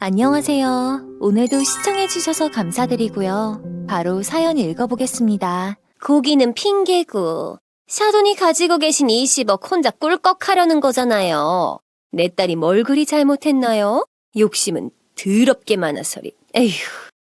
안녕하세요. 오늘도 시청해주셔서 감사드리고요. 바로 사연 읽어보겠습니다. 고기는 핑계고 사돈이 가지고 계신 20억 혼자 꿀꺽 하려는 거잖아요. 내 딸이 뭘 그리 잘못했나요? 욕심은 더럽게 많아서리. 에휴.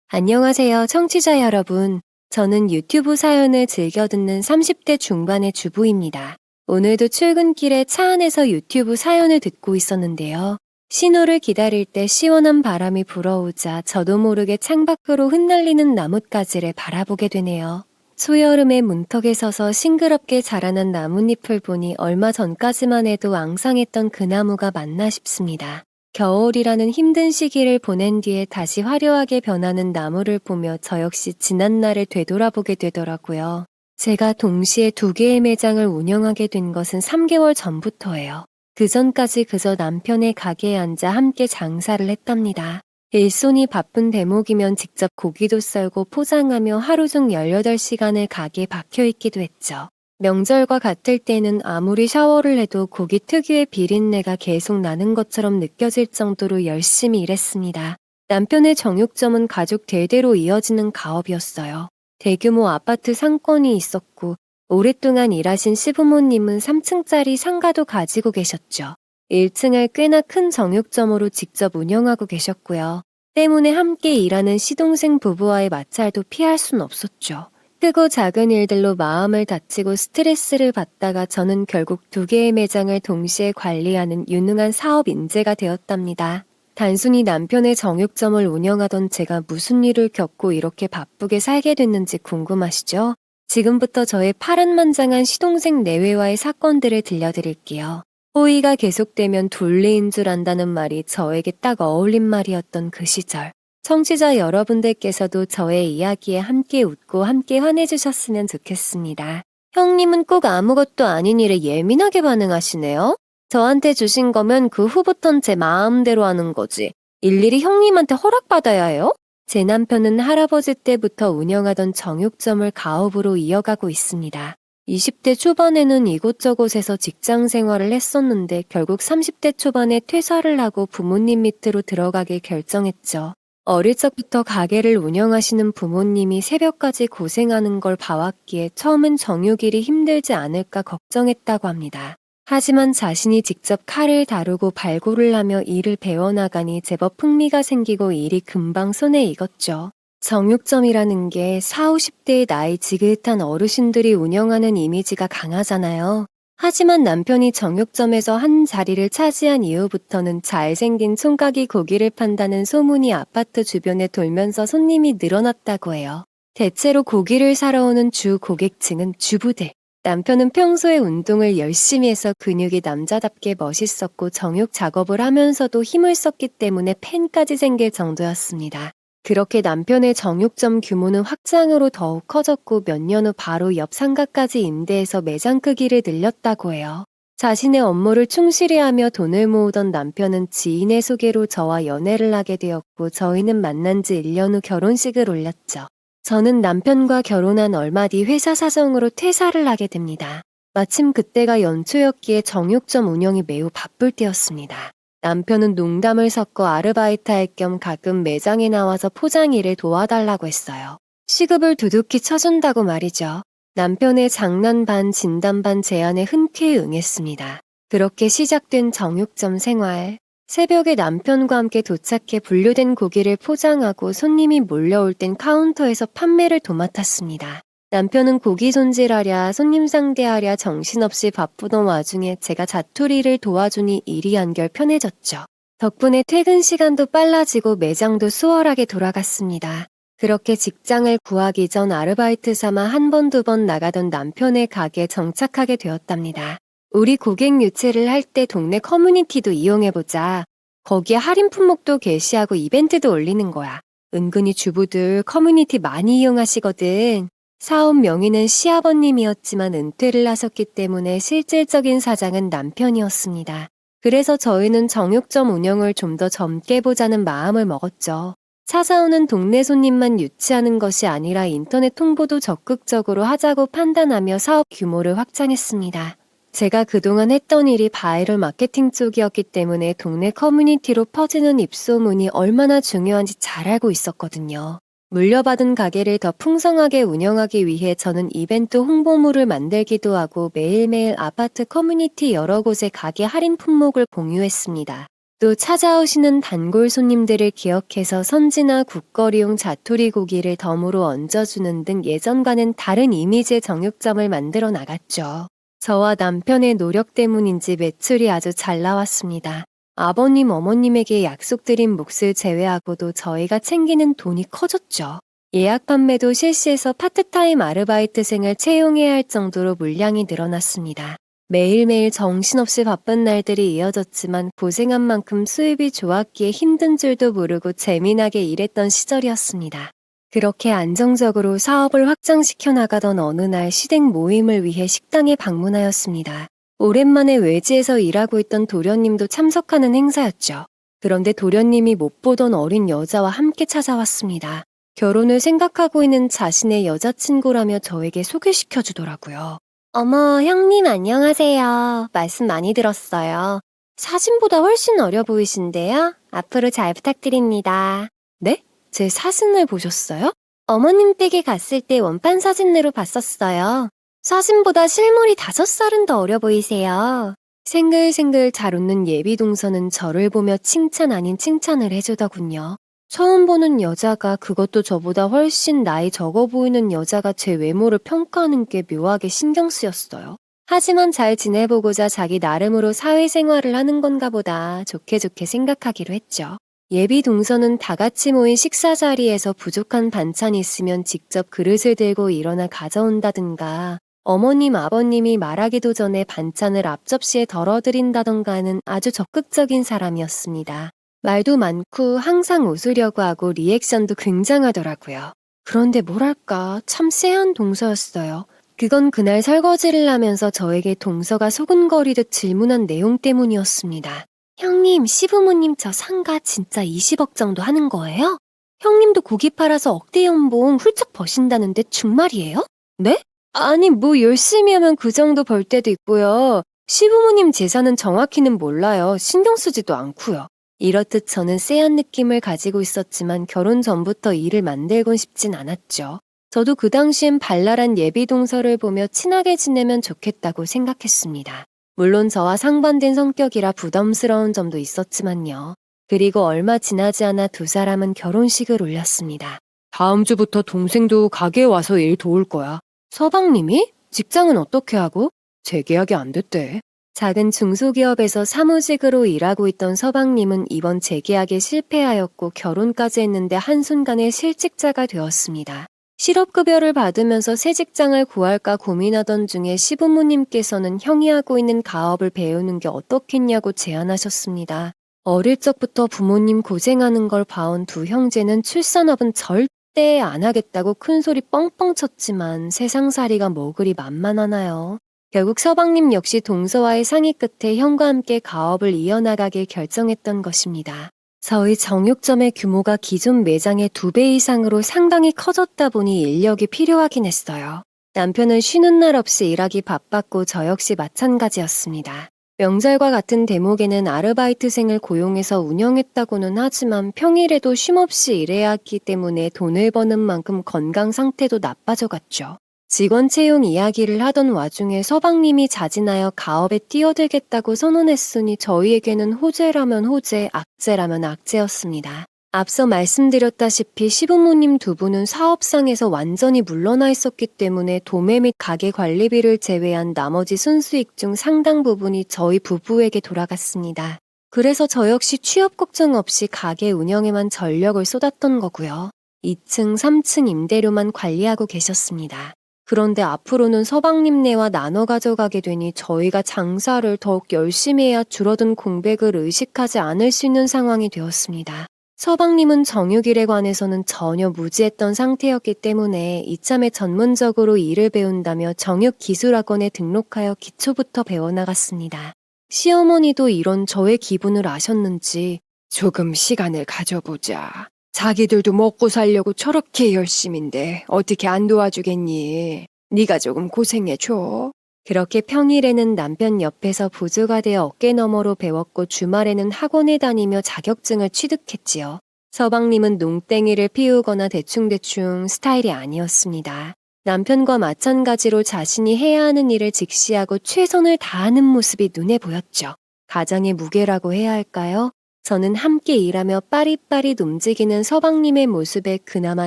안녕하세요, 청취자 여러분. 저는 유튜브 사연을 즐겨 듣는 30대 중반의 주부입니다. 오늘도 출근길에 차 안에서 유튜브 사연을 듣고 있었는데요. 신호를 기다릴 때 시원한 바람이 불어오자 저도 모르게 창밖으로 흩날리는 나뭇가지를 바라보게 되네요. 소여름에 문턱에 서서 싱그럽게 자라난 나뭇잎을 보니 얼마 전까지만 해도 앙상했던 그 나무가 맞나 싶습니다. 겨울이라는 힘든 시기를 보낸 뒤에 다시 화려하게 변하는 나무를 보며 저 역시 지난 날을 되돌아보게 되더라고요. 제가 동시에 2개의 매장을 운영하게 된 것은 3개월 전부터예요. 그 전까지 그저 남편의 가게에 앉아 함께 장사를 했답니다. 일손이 바쁜 대목이면 직접 고기도 썰고 포장하며 하루 중 18시간을 가게에 박혀있기도 했죠. 명절과 같을 때는 아무리 샤워를 해도 고기 특유의 비린내가 계속 나는 것처럼 느껴질 정도로 열심히 일했습니다. 남편의 정육점은 가족 대대로 이어지는 가업이었어요. 대규모 아파트 상권이 있었고 오랫동안 일하신 시부모님은 3층짜리 상가도 가지고 계셨죠. 1층을 꽤나 큰 정육점으로 직접 운영하고 계셨고요. 때문에 함께 일하는 시동생 부부와의 마찰도 피할 순 없었죠. 크고 작은 일들로 마음을 다치고 스트레스를 받다가 저는 결국 2개의 매장을 동시에 관리하는 유능한 사업 인재가 되었답니다. 단순히 남편의 정육점을 운영하던 제가 무슨 일을 겪고 이렇게 바쁘게 살게 됐는지 궁금하시죠? 지금부터 저의 파란만장한 시동생 내외와의 사건들을 들려드릴게요. 호의가 계속되면 둘리인 줄 안다는 말이 저에게 딱 어울린 말이었던 그 시절. 청취자 여러분들께서도 저의 이야기에 함께 웃고 함께 환해주셨으면 좋겠습니다. 형님은 꼭 아무것도 아닌 일에 예민하게 반응하시네요. 저한테 주신 거면 그 후부턴 제 마음대로 하는 거지. 일일이 형님한테 허락받아야 해요? 제 남편은 할아버지 때부터 운영하던 정육점을 가업으로 이어가고 있습니다. 20대 초반에는 이곳저곳에서 직장 생활을 했었는데 결국 30대 초반에 퇴사를 하고 부모님 밑으로 들어가길 결정했죠. 어릴 적부터 가게를 운영하시는 부모님이 새벽까지 고생하는 걸 봐왔기에 처음엔 정육일이 힘들지 않을까 걱정했다고 합니다. 하지만 자신이 직접 칼을 다루고 발굴을 하며 일을 배워나가니 제법 흥미가 생기고 일이 금방 손에 익었죠. 정육점이라는 게 40, 50대의 나이 지긋한 어르신들이 운영하는 이미지가 강하잖아요. 하지만 남편이 정육점에서 한 자리를 차지한 이후부터는 잘생긴 총각이 고기를 판다는 소문이 아파트 주변에 돌면서 손님이 늘어났다고 해요. 대체로 고기를 사러 오는 주 고객층은 주부들. 남편은 평소에 운동을 열심히 해서 근육이 남자답게 멋있었고 정육 작업을 하면서도 힘을 썼기 때문에 팬까지 생길 정도였습니다. 그렇게 남편의 정육점 규모는 확장으로 더욱 커졌고 몇 년 후 바로 옆 상가까지 임대해서 매장 크기를 늘렸다고 해요. 자신의 업무를 충실히 하며 돈을 모으던 남편은 지인의 소개로 저와 연애를 하게 되었고 저희는 만난 지 1년 후 결혼식을 올렸죠. 저는 남편과 결혼한 얼마 뒤 회사 사정으로 퇴사를 하게 됩니다. 마침 그때가 연초였기에 정육점 운영이 매우 바쁠 때였습니다. 남편은 농담을 섞어 아르바이트할 겸 가끔 매장에 나와서 포장 일을 도와달라고 했어요. 시급을 두둑히 쳐준다고 말이죠. 남편의 장난 반 진담 반 제안에 흔쾌히 응했습니다. 그렇게 시작된 정육점 생활. 새벽에 남편과 함께 도착해 분류된 고기를 포장하고 손님이 몰려올 땐 카운터에서 판매를 도맡았습니다. 남편은 고기 손질하랴 손님 상대하랴 정신없이 바쁘던 와중에 제가 자투리를 도와주니 일이 한결 편해졌죠. 덕분에 퇴근 시간도 빨라지고 매장도 수월하게 돌아갔습니다. 그렇게 직장을 구하기 전 아르바이트 삼아 한 번, 2번 나가던 남편의 가게에 정착하게 되었답니다. 우리 고객 유치를 할 때 동네 커뮤니티도 이용해보자. 거기에 할인 품목도 게시하고 이벤트도 올리는 거야. 은근히 주부들 커뮤니티 많이 이용하시거든. 사업 명의는 시아버님이었지만 은퇴를 하셨기 때문에 실질적인 사장은 남편이었습니다. 그래서 저희는 정육점 운영을 좀 더 젊게 보자는 마음을 먹었죠. 찾아오는 동네 손님만 유치하는 것이 아니라 인터넷 홍보도 적극적으로 하자고 판단하며 사업 규모를 확장했습니다. 제가 그동안 했던 일이 바이럴 마케팅 쪽이었기 때문에 동네 커뮤니티로 퍼지는 입소문이 얼마나 중요한지 잘 알고 있었거든요. 물려받은 가게를 더 풍성하게 운영하기 위해 저는 이벤트 홍보물을 만들기도 하고 매일매일 아파트 커뮤니티 여러 곳에 가게 할인 품목을 공유했습니다. 또 찾아오시는 단골 손님들을 기억해서 선지나 국거리용 자투리 고기를 덤으로 얹어주는 등 예전과는 다른 이미지의 정육점을 만들어 나갔죠. 저와 남편의 노력 때문인지 매출이 아주 잘 나왔습니다. 아버님, 어머님에게 약속드린 몫을 제외하고도 저희가 챙기는 돈이 커졌죠. 예약 판매도 실시해서 파트타임 아르바이트생을 채용해야 할 정도로 물량이 늘어났습니다. 매일매일 정신없이 바쁜 날들이 이어졌지만 고생한 만큼 수입이 좋았기에 힘든 줄도 모르고 재미나게 일했던 시절이었습니다. 그렇게 안정적으로 사업을 확장시켜 나가던 어느 날 시댁 모임을 위해 식당에 방문하였습니다. 오랜만에 외지에서 일하고 있던 도련님도 참석하는 행사였죠. 그런데 도련님이 못 보던 어린 여자와 함께 찾아왔습니다. 결혼을 생각하고 있는 자신의 여자친구라며 저에게 소개시켜 주더라고요. 어머, 형님 안녕하세요. 말씀 많이 들었어요. 사진보다 훨씬 어려 보이신데요. 앞으로 잘 부탁드립니다. 네? 제 사진을 보셨어요? 어머님 댁에 갔을 때 원판 사진으로 봤었어요. 사진보다 실물이 5살은 더 어려 보이세요. 생글생글 잘 웃는 예비 동서는 저를 보며 칭찬 아닌 칭찬을 해주더군요. 처음 보는 여자가, 그것도 저보다 훨씬 나이 적어 보이는 여자가 제 외모를 평가하는 게 묘하게 신경 쓰였어요. 하지만 잘 지내보고자 자기 나름으로 사회생활을 하는 건가 보다 좋게 생각하기로 했죠. 예비 동서는 다 같이 모인 식사 자리에서 부족한 반찬이 있으면 직접 그릇을 들고 일어나 가져온다든가, 어머님, 아버님이 말하기도 전에 반찬을 앞접시에 덜어드린다던가 하는 아주 적극적인 사람이었습니다. 말도 많고 항상 웃으려고 하고 리액션도 굉장하더라고요. 그런데 뭐랄까 참 쎄한 동서였어요. 그건 그날 설거지를 하면서 저에게 동서가 소근거리듯 질문한 내용 때문이었습니다. 형님, 시부모님 저 상가 진짜 20억 정도 하는 거예요? 형님도 고기 팔아서 억대 연봉 훌쩍 버신다는데 정말이에요? 네? 아니 뭐 열심히 하면 그 정도 벌 때도 있고요. 시부모님 재산은 정확히는 몰라요. 신경 쓰지도 않고요. 이렇듯 저는 쎄한 느낌을 가지고 있었지만 결혼 전부터 일을 만들곤 싶진 않았죠. 저도 그 당시엔 발랄한 예비 동서를 보며 친하게 지내면 좋겠다고 생각했습니다. 물론 저와 상반된 성격이라 부담스러운 점도 있었지만요. 그리고 얼마 지나지 않아 두 사람은 결혼식을 올렸습니다. 다음 주부터 동생도 가게에 와서 일 도울 거야. 서방님이? 직장은 어떻게 하고? 재계약이 안 됐대. 작은 중소기업에서 사무직으로 일하고 있던 서방님은 이번 재계약에 실패하였고 결혼까지 했는데 한순간에 실직자가 되었습니다. 실업급여를 받으면서 새 직장을 구할까 고민하던 중에 시부모님께서는 형이 하고 있는 가업을 배우는 게 어떻겠냐고 제안하셨습니다. 어릴 적부터 부모님 고생하는 걸 봐온 두 형제는 출산업은 절대 안 하겠다고 큰소리 뻥뻥 쳤지만 세상살이가 뭐 그리 만만하나요. 결국 서방님 역시 동서와의 상의 끝에 형과 함께 가업을 이어나가길 결정했던 것입니다. 저희 정육점의 규모가 기존 매장의 2배 이상으로 상당히 커졌다 보니 인력이 필요하긴 했어요. 남편은 쉬는 날 없이 일하기 바빴고 저 역시 마찬가지였습니다. 명절과 같은 대목에는 아르바이트생을 고용해서 운영했다고는 하지만 평일에도 쉼없이 일해야 했기 때문에 돈을 버는 만큼 건강 상태도 나빠져갔죠. 직원 채용 이야기를 하던 와중에 서방님이 자진하여 가업에 뛰어들겠다고 선언했으니 저희에게는 호재라면 호재, 악재라면 악재였습니다. 앞서 말씀드렸다시피 시부모님 두 분은 사업상에서 완전히 물러나 있었기 때문에 도매 및 가게 관리비를 제외한 나머지 순수익 중 상당 부분이 저희 부부에게 돌아갔습니다. 그래서 저 역시 취업 걱정 없이 가게 운영에만 전력을 쏟았던 거고요. 2층, 3층 임대료만 관리하고 계셨습니다. 그런데 앞으로는 서방님네와 나눠 가져가게 되니 저희가 장사를 더욱 열심히 해야 줄어든 공백을 의식하지 않을 수 있는 상황이 되었습니다. 서방님은 정육일에 관해서는 전혀 무지했던 상태였기 때문에 이참에 전문적으로 일을 배운다며 정육기술학원에 등록하여 기초부터 배워나갔습니다. 시어머니도 이런 저의 기분을 아셨는지 조금 시간을 가져보자. 자기들도 먹고 살려고 저렇게 열심인데 어떻게 안 도와주겠니? 네가 조금 고생해줘. 그렇게 평일에는 남편 옆에서 보조가 되어 어깨너머로 배웠고 주말에는 학원에 다니며 자격증을 취득했지요. 서방님은 농땡이를 피우거나 대충대충 스타일이 아니었습니다. 남편과 마찬가지로 자신이 해야 하는 일을 직시하고 최선을 다하는 모습이 눈에 보였죠. 가장의 무게라고 해야 할까요? 저는 함께 일하며 빠릿빠릿 움직이는 서방님의 모습에 그나마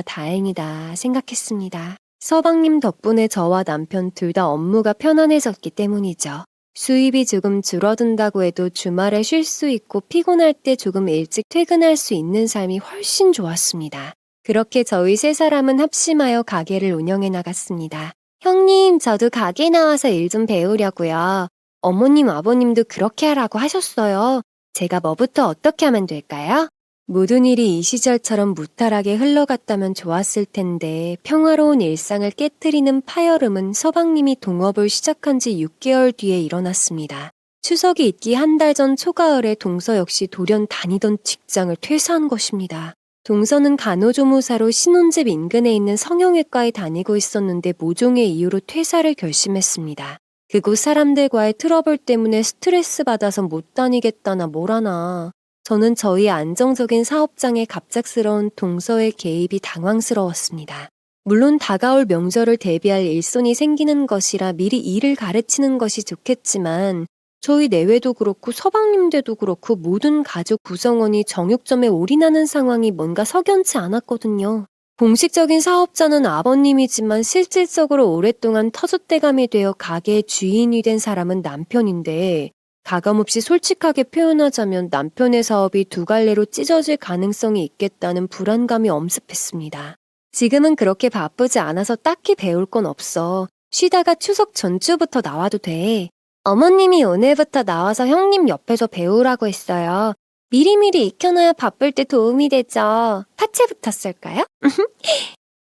다행이다 생각했습니다. 서방님 덕분에 저와 남편 둘 다 업무가 편안해졌기 때문이죠. 수입이 조금 줄어든다고 해도 주말에 쉴 수 있고 피곤할 때 조금 일찍 퇴근할 수 있는 삶이 훨씬 좋았습니다. 그렇게 저희 세 사람은 합심하여 가게를 운영해 나갔습니다. 형님, 저도 가게 나와서 일 좀 배우려고요. 어머님, 아버님도 그렇게 하라고 하셨어요. 제가 뭐부터 어떻게 하면 될까요? 모든 일이 이 시절처럼 무탈하게 흘러갔다면 좋았을 텐데 평화로운 일상을 깨트리는 파열음은 서방님이 동업을 시작한 지 6개월 뒤에 일어났습니다. 추석이 있기 한 달 전 초가을에 동서 역시 돌연 다니던 직장을 퇴사한 것입니다. 동서는 간호조무사로 신혼집 인근에 있는 성형외과에 다니고 있었는데 모종의 이유로 퇴사를 결심했습니다. 그곳 사람들과의 트러블 때문에 스트레스 받아서 못 다니겠다나 뭐라나. 저는 저희 안정적인 사업장에 갑작스러운 동서의 개입이 당황스러웠습니다. 물론 다가올 명절을 대비할 일손이 생기는 것이라 미리 일을 가르치는 것이 좋겠지만 저희 내외도 그렇고 서방님들도 그렇고 모든 가족 구성원이 정육점에 올인하는 상황이 뭔가 석연치 않았거든요. 공식적인 사업자는 아버님이지만 실질적으로 오랫동안 터줏대감이 되어 가게의 주인이 된 사람은 남편인데 가감없이 솔직하게 표현하자면 남편의 사업이 두 갈래로 찢어질 가능성이 있겠다는 불안감이 엄습했습니다. 지금은 그렇게 바쁘지 않아서 딱히 배울 건 없어. 쉬다가 추석 전주부터 나와도 돼. 어머님이 오늘부터 나와서 형님 옆에서 배우라고 했어요. 미리미리 익혀놔야 바쁠 때 도움이 되죠. 파채부터 쓸까요?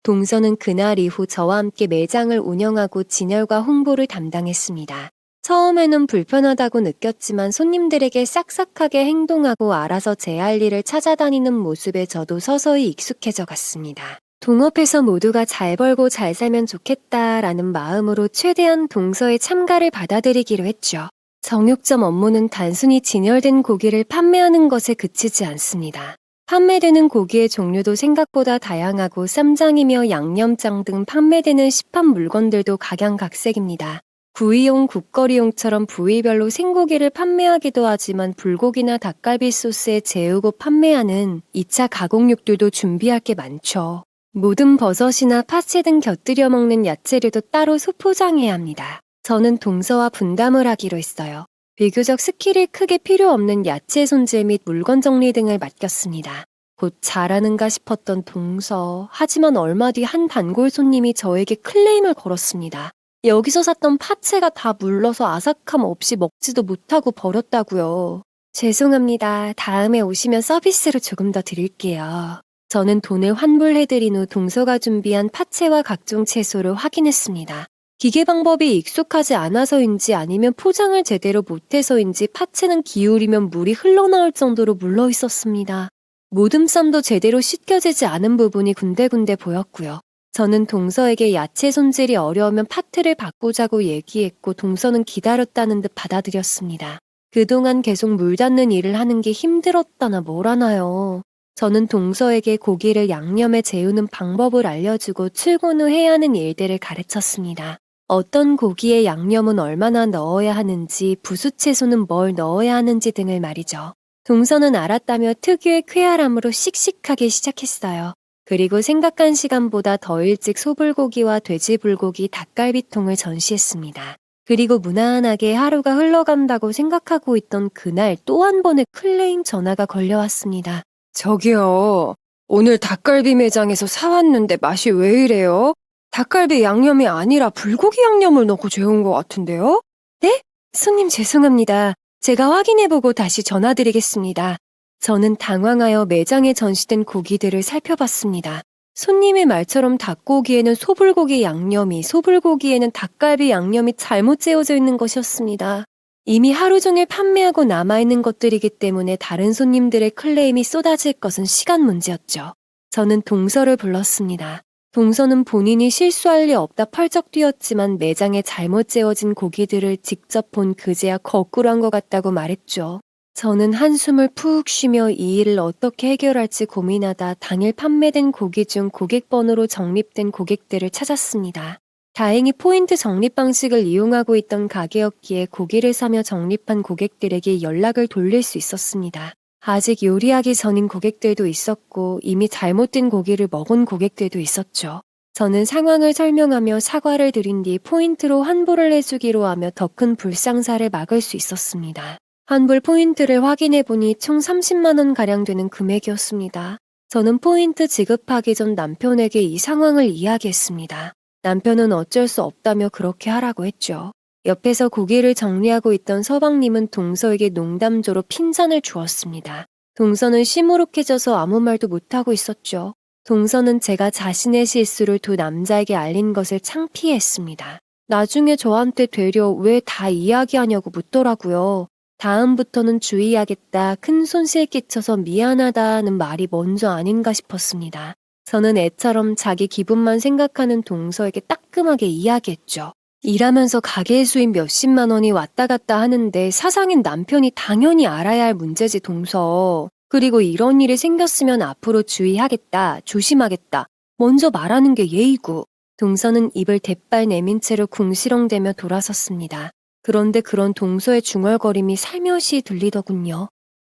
동서는 그날 이후 저와 함께 매장을 운영하고 진열과 홍보를 담당했습니다. 처음에는 불편하다고 느꼈지만 손님들에게 싹싹하게 행동하고 알아서 제 할 일을 찾아다니는 모습에 저도 서서히 익숙해져 갔습니다. 동업해서 모두가 잘 벌고 잘 살면 좋겠다라는 마음으로 최대한 동서의 참가를 받아들이기로 했죠. 정육점 업무는 단순히 진열된 고기를 판매하는 것에 그치지 않습니다. 판매되는 고기의 종류도 생각보다 다양하고 쌈장이며 양념장 등 판매되는 시판 물건들도 각양각색입니다. 구이용, 국거리용처럼 부위별로 생고기를 판매하기도 하지만 불고기나 닭갈비 소스에 재우고 판매하는 2차 가공육들도 준비할 게 많죠. 모든 버섯이나 파채 등 곁들여 먹는 야채류도 따로 소포장해야 합니다. 저는 동서와 분담을 하기로 했어요. 비교적 스킬이 크게 필요 없는 야채 손질 및 물건 정리 등을 맡겼습니다. 곧 잘하는가 싶었던 동서. 하지만 얼마 뒤 한 단골 손님이 저에게 클레임을 걸었습니다. 여기서 샀던 파채가 다 물러서 아삭함 없이 먹지도 못하고 버렸다고요. 죄송합니다. 다음에 오시면 서비스로 조금 더 드릴게요. 저는 돈을 환불해드린 후 동서가 준비한 파채와 각종 채소를 확인했습니다. 기계 방법이 익숙하지 않아서인지 아니면 포장을 제대로 못해서인지 파채는 기울이면 물이 흘러나올 정도로 물러 있었습니다. 모듬쌈도 제대로 씻겨지지 않은 부분이 군데군데 보였고요. 저는 동서에게 야채 손질이 어려우면 파트를 바꾸자고 얘기했고 동서는 기다렸다는 듯 받아들였습니다. 그동안 계속 물 닿는 일을 하는 게 힘들었다나 뭐라나요. 저는 동서에게 고기를 양념에 재우는 방법을 알려주고 출근 후 해야 하는 일들을 가르쳤습니다. 어떤 고기에 양념은 얼마나 넣어야 하는지, 부수채소는 뭘 넣어야 하는지 등을 말이죠. 동서는 알았다며 특유의 쾌활함으로 씩씩하게 시작했어요. 그리고 생각한 시간보다 더 일찍 소불고기와 돼지불고기, 닭갈비통을 전시했습니다. 그리고 무난하게 하루가 흘러간다고 생각하고 있던 그날 또 한 번의 클레임 전화가 걸려왔습니다. 저기요, 오늘 닭갈비 매장에서 사왔는데 맛이 왜 이래요? 닭갈비 양념이 아니라 불고기 양념을 넣고 재운 것 같은데요? 네? 손님 죄송합니다. 제가 확인해보고 다시 전화드리겠습니다. 저는 당황하여 매장에 전시된 고기들을 살펴봤습니다. 손님의 말처럼 닭고기에는 소불고기 양념이, 소불고기에는 닭갈비 양념이 잘못 재워져 있는 것이었습니다. 이미 하루 종일 판매하고 남아있는 것들이기 때문에 다른 손님들의 클레임이 쏟아질 것은 시간 문제였죠. 저는 동서를 불렀습니다. 동서는 본인이 실수할 리 없다 펄쩍 뛰었지만 매장에 잘못 재워진 고기들을 직접 본 그제야 거꾸로 한 것 같다고 말했죠. 저는 한숨을 푹 쉬며 이 일을 어떻게 해결할지 고민하다 당일 판매된 고기 중 고객번호로 적립된 고객들을 찾았습니다. 다행히 포인트 적립 방식을 이용하고 있던 가게였기에 고기를 사며 적립한 고객들에게 연락을 돌릴 수 있었습니다. 아직 요리하기 전인 고객들도 있었고 이미 잘못된 고기를 먹은 고객들도 있었죠. 저는 상황을 설명하며 사과를 드린 뒤 포인트로 환불을 해주기로 하며 더 큰 불상사를 막을 수 있었습니다. 환불 포인트를 확인해보니 총 30만 원가량 되는 금액이었습니다. 저는 포인트 지급하기 전 남편에게 이 상황을 이야기했습니다. 남편은 어쩔 수 없다며 그렇게 하라고 했죠. 옆에서 고기를 정리하고 있던 서방님은 동서에게 농담조로 핀잔을 주었습니다. 동서는 시무룩해져서 아무 말도 못하고 있었죠. 동서는 제가 자신의 실수를 두 남자에게 알린 것을 창피했습니다. 나중에 저한테 되려 왜 다 이야기하냐고 묻더라고요. 다음부터는 주의하겠다, 큰 손실 끼쳐서 미안하다는 말이 먼저 아닌가 싶었습니다. 저는 애처럼 자기 기분만 생각하는 동서에게 따끔하게 이야기했죠. 일하면서 가게의 수입 몇십만 원이 왔다 갔다 하는데 사상인 남편이 당연히 알아야 할 문제지 동서. 그리고 이런 일이 생겼으면 앞으로 주의하겠다, 조심하겠다. 먼저 말하는 게 예의고. 동서는 입을 대빨 내민 채로 궁시렁대며 돌아섰습니다. 그런데 그런 동서의 중얼거림이 살며시 들리더군요.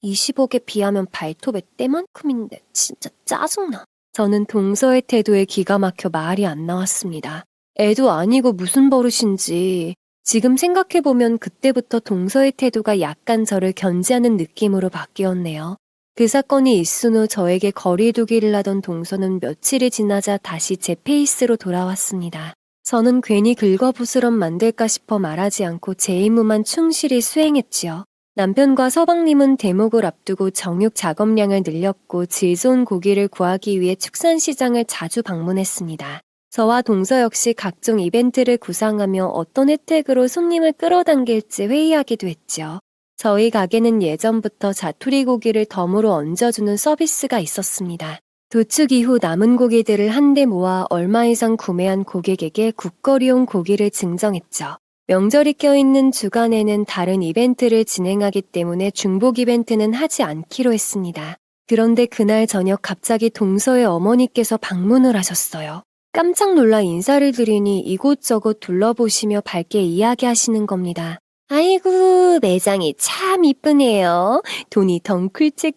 20억에 비하면 발톱의 때만큼인데 진짜 짜증나. 저는 동서의 태도에 기가 막혀 말이 안 나왔습니다. 애도 아니고 무슨 버릇인지. 지금 생각해보면 그때부터 동서의 태도가 약간 저를 견제하는 느낌으로 바뀌었네요. 그 사건이 있은 후 저에게 거리두기를 하던 동서는 며칠이 지나자 다시 제 페이스로 돌아왔습니다. 저는 괜히 긁어부스럼 만들까 싶어 말하지 않고 제 임무만 충실히 수행했지요. 남편과 서방님은 대목을 앞두고 정육 작업량을 늘렸고 질 좋은 고기를 구하기 위해 축산시장을 자주 방문했습니다. 저와 동서 역시 각종 이벤트를 구상하며 어떤 혜택으로 손님을 끌어당길지 회의하기도 했죠. 저희 가게는 예전부터 자투리 고기를 덤으로 얹어주는 서비스가 있었습니다. 도축 이후 남은 고기들을 한데 모아 얼마 이상 구매한 고객에게 국거리용 고기를 증정했죠. 명절이 껴있는 주간에는 다른 이벤트를 진행하기 때문에 중복 이벤트는 하지 않기로 했습니다. 그런데 그날 저녁 갑자기 동서의 어머니께서 방문을 하셨어요. 깜짝 놀라 인사를 드리니 이곳저곳 둘러보시며 밝게 이야기하시는 겁니다. 아이고, 매장이 참 이쁘네요. 돈이 덩쿨째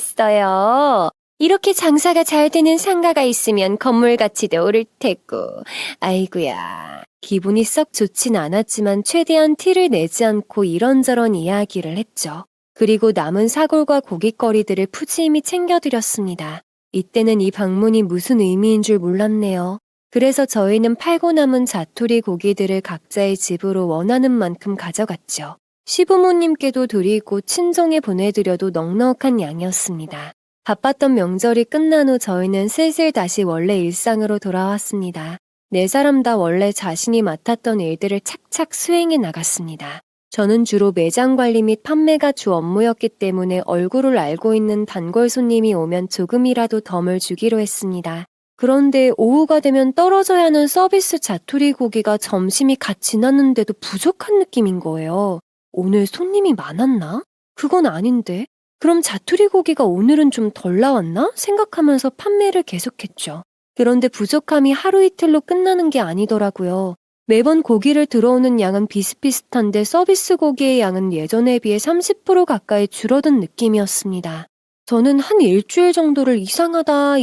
굴러들어오겠어요. 이렇게 장사가 잘 되는 상가가 있으면 건물 가치도 오를 테고. 아이고야. 기분이 썩 좋진 않았지만 최대한 티를 내지 않고 이런저런 이야기를 했죠. 그리고 남은 사골과 고깃거리들을 푸짐히 챙겨드렸습니다. 이때는 이 방문이 무슨 의미인 줄 몰랐네요. 그래서 저희는 팔고 남은 자투리 고기들을 각자의 집으로 원하는 만큼 가져갔죠. 시부모님께도 드리고 친정에 보내드려도 넉넉한 양이었습니다. 바빴던 명절이 끝난 후 저희는 슬슬 다시 원래 일상으로 돌아왔습니다. 네 사람 다 원래 자신이 맡았던 일들을 착착 수행해 나갔습니다. 저는 주로 매장 관리 및 판매가 주 업무였기 때문에 얼굴을 알고 있는 단골 손님이 오면 조금이라도 덤을 주기로 했습니다. 그런데 오후가 되면 떨어져야 하는 서비스 자투리 고기가 점심이 갓 지났는데도 부족한 느낌인 거예요. 오늘 손님이 많았나? 그건 아닌데. 그럼 자투리 고기가 오늘은 좀 덜 나왔나? 생각하면서 판매를 계속했죠. 그런데 부족함이 하루 이틀로 끝나는 게 아니더라고요. 매번 고기를 들어오는 양은 비슷비슷한데 서비스 고기의 양은 예전에 비해 30% 가까이 줄어든 느낌이었습니다. 저는 한 일주일 정도를 이상하다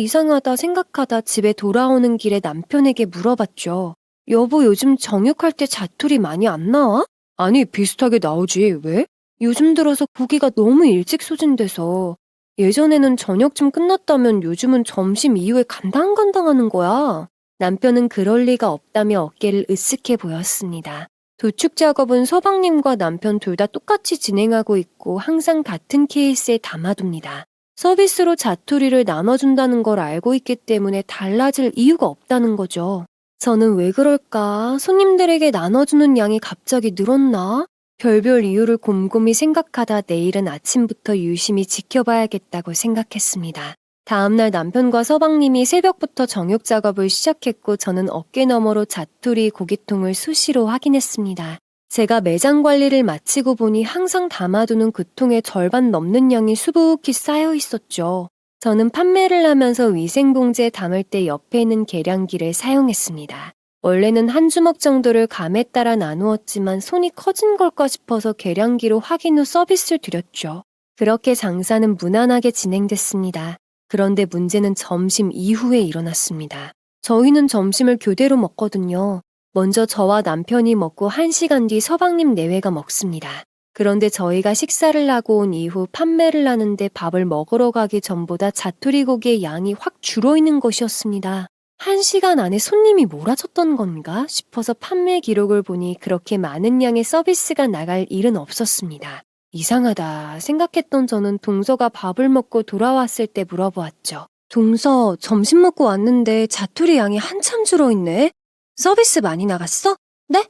생각하다 집에 돌아오는 길에 남편에게 물어봤죠. 여보, 요즘 정육할 때 자투리 많이 안 나와? 아니, 비슷하게 나오지. 왜? 요즘 들어서 고기가 너무 일찍 소진돼서. 예전에는 저녁쯤 끝났다면 요즘은 점심 이후에 간당간당하는 거야. 남편은 그럴 리가 없다며 어깨를 으쓱해 보였습니다. 도축 작업은 서방님과 남편 둘 다 똑같이 진행하고 있고 항상 같은 케이스에 담아둡니다. 서비스로 자투리를 나눠준다는 걸 알고 있기 때문에 달라질 이유가 없다는 거죠. 저는 왜 그럴까? 손님들에게 나눠주는 양이 갑자기 늘었나? 별별 이유를 곰곰이 생각하다 내일은 아침부터 유심히 지켜봐야겠다고 생각했습니다. 다음날 남편과 서방님이 새벽부터 정육 작업을 시작했고 저는 어깨 너머로 자투리 고기통을 수시로 확인했습니다. 제가 매장 관리를 마치고 보니 항상 담아두는 그 통의 절반 넘는 양이 수북히 쌓여 있었죠. 저는 판매를 하면서 위생봉지에 담을 때 옆에 있는 계량기를 사용했습니다. 원래는 한 주먹 정도를 감에 따라 나누었지만 손이 커진 걸까 싶어서 계량기로 확인 후 서비스를 드렸죠. 그렇게 장사는 무난하게 진행됐습니다. 그런데 문제는 점심 이후에 일어났습니다. 저희는 점심을 교대로 먹거든요. 먼저 저와 남편이 먹고 1시간 뒤 서방님 내외가 먹습니다. 그런데 저희가 식사를 하고 온 이후 판매를 하는데 밥을 먹으러 가기 전보다 자투리 고기의 양이 확 줄어있는 것이었습니다. 1시간 안에 손님이 몰아쳤던 건가 싶어서 판매 기록을 보니 그렇게 많은 양의 서비스가 나갈 일은 없었습니다. 이상하다 생각했던 저는 동서가 밥을 먹고 돌아왔을 때 물어보았죠. 동서, 점심 먹고 왔는데 자투리 양이 한참 줄어있네? 서비스 많이 나갔어? 네?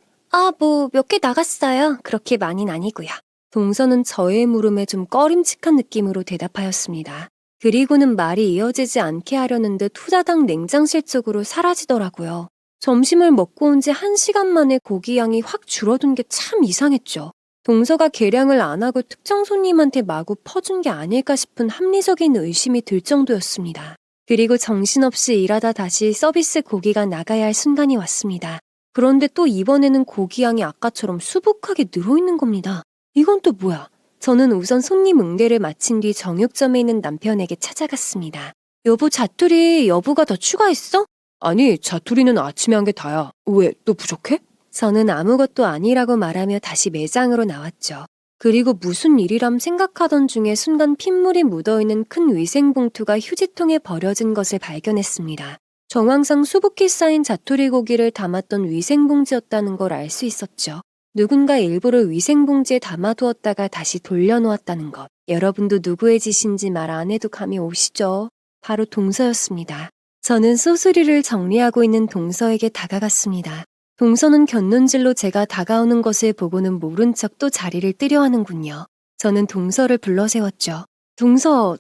몇 개 나갔어요. 그렇게 많이는 아니고요. 동서는 저의 물음에 좀 꺼림칙한 느낌으로 대답하였습니다. 그리고는 말이 이어지지 않게 하려는 듯 후다닥 냉장실 쪽으로 사라지더라고요. 점심을 먹고 온 지 1시간 만에 고기 양이 확 줄어든 게 참 이상했죠. 동서가 계량을 안 하고 특정 손님한테 마구 퍼준 게 아닐까 싶은 합리적인 의심이 들 정도였습니다. 그리고 정신없이 일하다 다시 서비스 고기가 나가야 할 순간이 왔습니다. 그런데 또 이번에는 고기 양이 아까처럼 수북하게 늘어있는 겁니다. 이건 또 뭐야? 저는 우선 손님 응대를 마친 뒤 정육점에 있는 남편에게 찾아갔습니다. 여보, 자투리 여보가 더 추가했어? 아니, 자투리는 아침에 한 게 다야. 왜, 또 부족해? 저는 아무것도 아니라고 말하며 다시 매장으로 나왔죠. 그리고 무슨 일이람 생각하던 중에 순간 핏물이 묻어있는 큰 위생봉투가 휴지통에 버려진 것을 발견했습니다. 정황상 수북히 쌓인 자투리 고기를 담았던 위생봉지였다는 걸 알 수 있었죠. 누군가 일부러 위생봉지에 담아두었다가 다시 돌려놓았다는 것. 여러분도 누구의 짓인지 말 안 해도 감이 오시죠? 바로 동서였습니다. 저는 소스리를 정리하고 있는 동서에게 다가갔습니다. 동서는 곁눈질로 제가 다가오는 것을 보고는 모른 척 또 자리를 뜨려 하는군요. 저는 동서를 불러 세웠죠.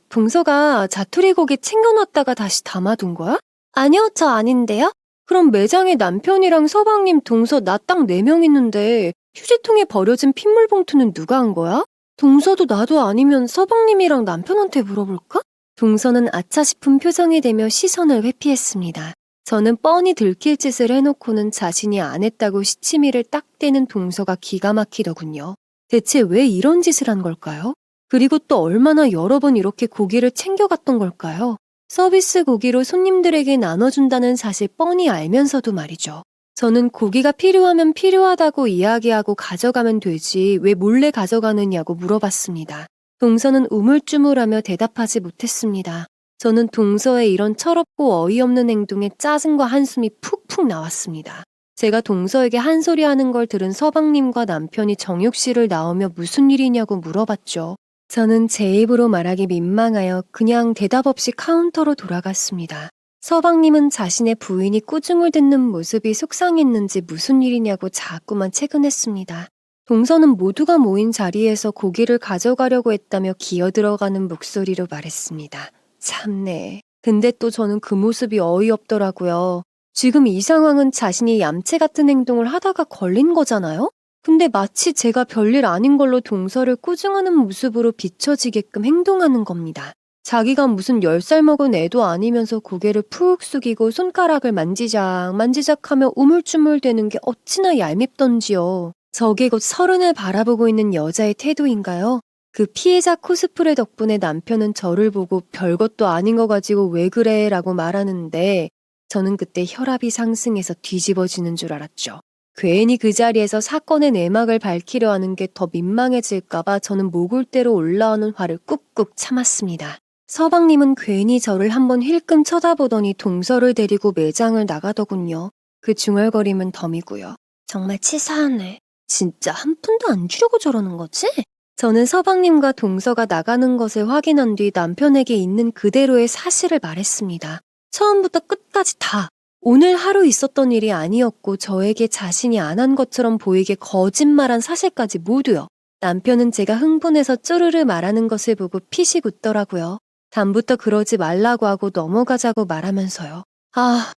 동서가 자투리 고기 챙겨놨다가 다시 담아둔 거야? 아니요, 저 아닌데요? 그럼 매장에 남편이랑 서방님, 동서, 나 딱 4명 있는데 휴지통에 버려진 핏물 봉투는 누가 한 거야? 동서도 나도 아니면 서방님이랑 남편한테 물어볼까? 동서는 아차 싶은 표정이 되며 시선을 회피했습니다. 저는 뻔히 들킬 짓을 해놓고는 자신이 안 했다고 시치미를 딱 대는 동서가 기가 막히더군요. 대체 왜 이런 짓을 한 걸까요? 그리고 또 얼마나 여러 번 이렇게 고기를 챙겨갔던 걸까요? 서비스 고기로 손님들에게 나눠준다는 사실 뻔히 알면서도 말이죠. 저는 고기가 필요하면 필요하다고 이야기하고 가져가면 되지 왜 몰래 가져가느냐고 물어봤습니다. 동서는 우물쭈물하며 대답하지 못했습니다. 저는 동서의 이런 철없고 어이없는 행동에 짜증과 한숨이 푹푹 나왔습니다. 제가 동서에게 한 소리 하는 걸 들은 서방님과 남편이 정육실을 나오며 무슨 일이냐고 물어봤죠. 저는 제 입으로 말하기 민망하여 그냥 대답 없이 카운터로 돌아갔습니다. 서방님은 자신의 부인이 꾸중을 듣는 모습이 속상했는지 무슨 일이냐고 자꾸만 채근했습니다. 동서는 모두가 모인 자리에서 고기를 가져가려고 했다며 기어들어가는 목소리로 말했습니다. 참네. 근데 또 저는 그 모습이 어이없더라고요. 지금 이 상황은 자신이 얌체 같은 행동을 하다가 걸린 거잖아요? 근데 마치 제가 별일 아닌 걸로 동서를 꾸중하는 모습으로 비춰지게끔 행동하는 겁니다. 자기가 무슨 10살 먹은 애도 아니면서 고개를 푹 숙이고 손가락을 만지작 하며 우물쭈물대는 게 어찌나 얄밉던지요. 저게 곧 30을 바라보고 있는 여자의 태도인가요? 그 피해자 코스프레 덕분에 남편은 저를 보고 별것도 아닌 거 가지고 왜 그래 라고 말하는데 저는 그때 혈압이 상승해서 뒤집어지는 줄 알았죠. 괜히 그 자리에서 사건의 내막을 밝히려 하는 게 더 민망해질까봐 저는 목울대로 올라오는 화를 꾹꾹 참았습니다. 서방님은 괜히 저를 한번 힐끔 쳐다보더니 동서를 데리고 매장을 나가더군요. 그 중얼거림은 덤이고요. 정말 치사하네. 진짜 한 푼도 안 주려고 저러는 거지? 저는 서방님과 동서가 나가는 것을 확인한 뒤 남편에게 있는 그대로의 사실을 말했습니다. 처음부터 끝까지 다. 오늘 하루 있었던 일이 아니었고 저에게 자신이 안 한 것처럼 보이게 거짓말한 사실까지 모두요. 남편은 제가 흥분해서 쪼르르 말하는 것을 보고 피식 웃더라고요. 다음부터 그러지 말라고 하고 넘어가자고 말하면서요.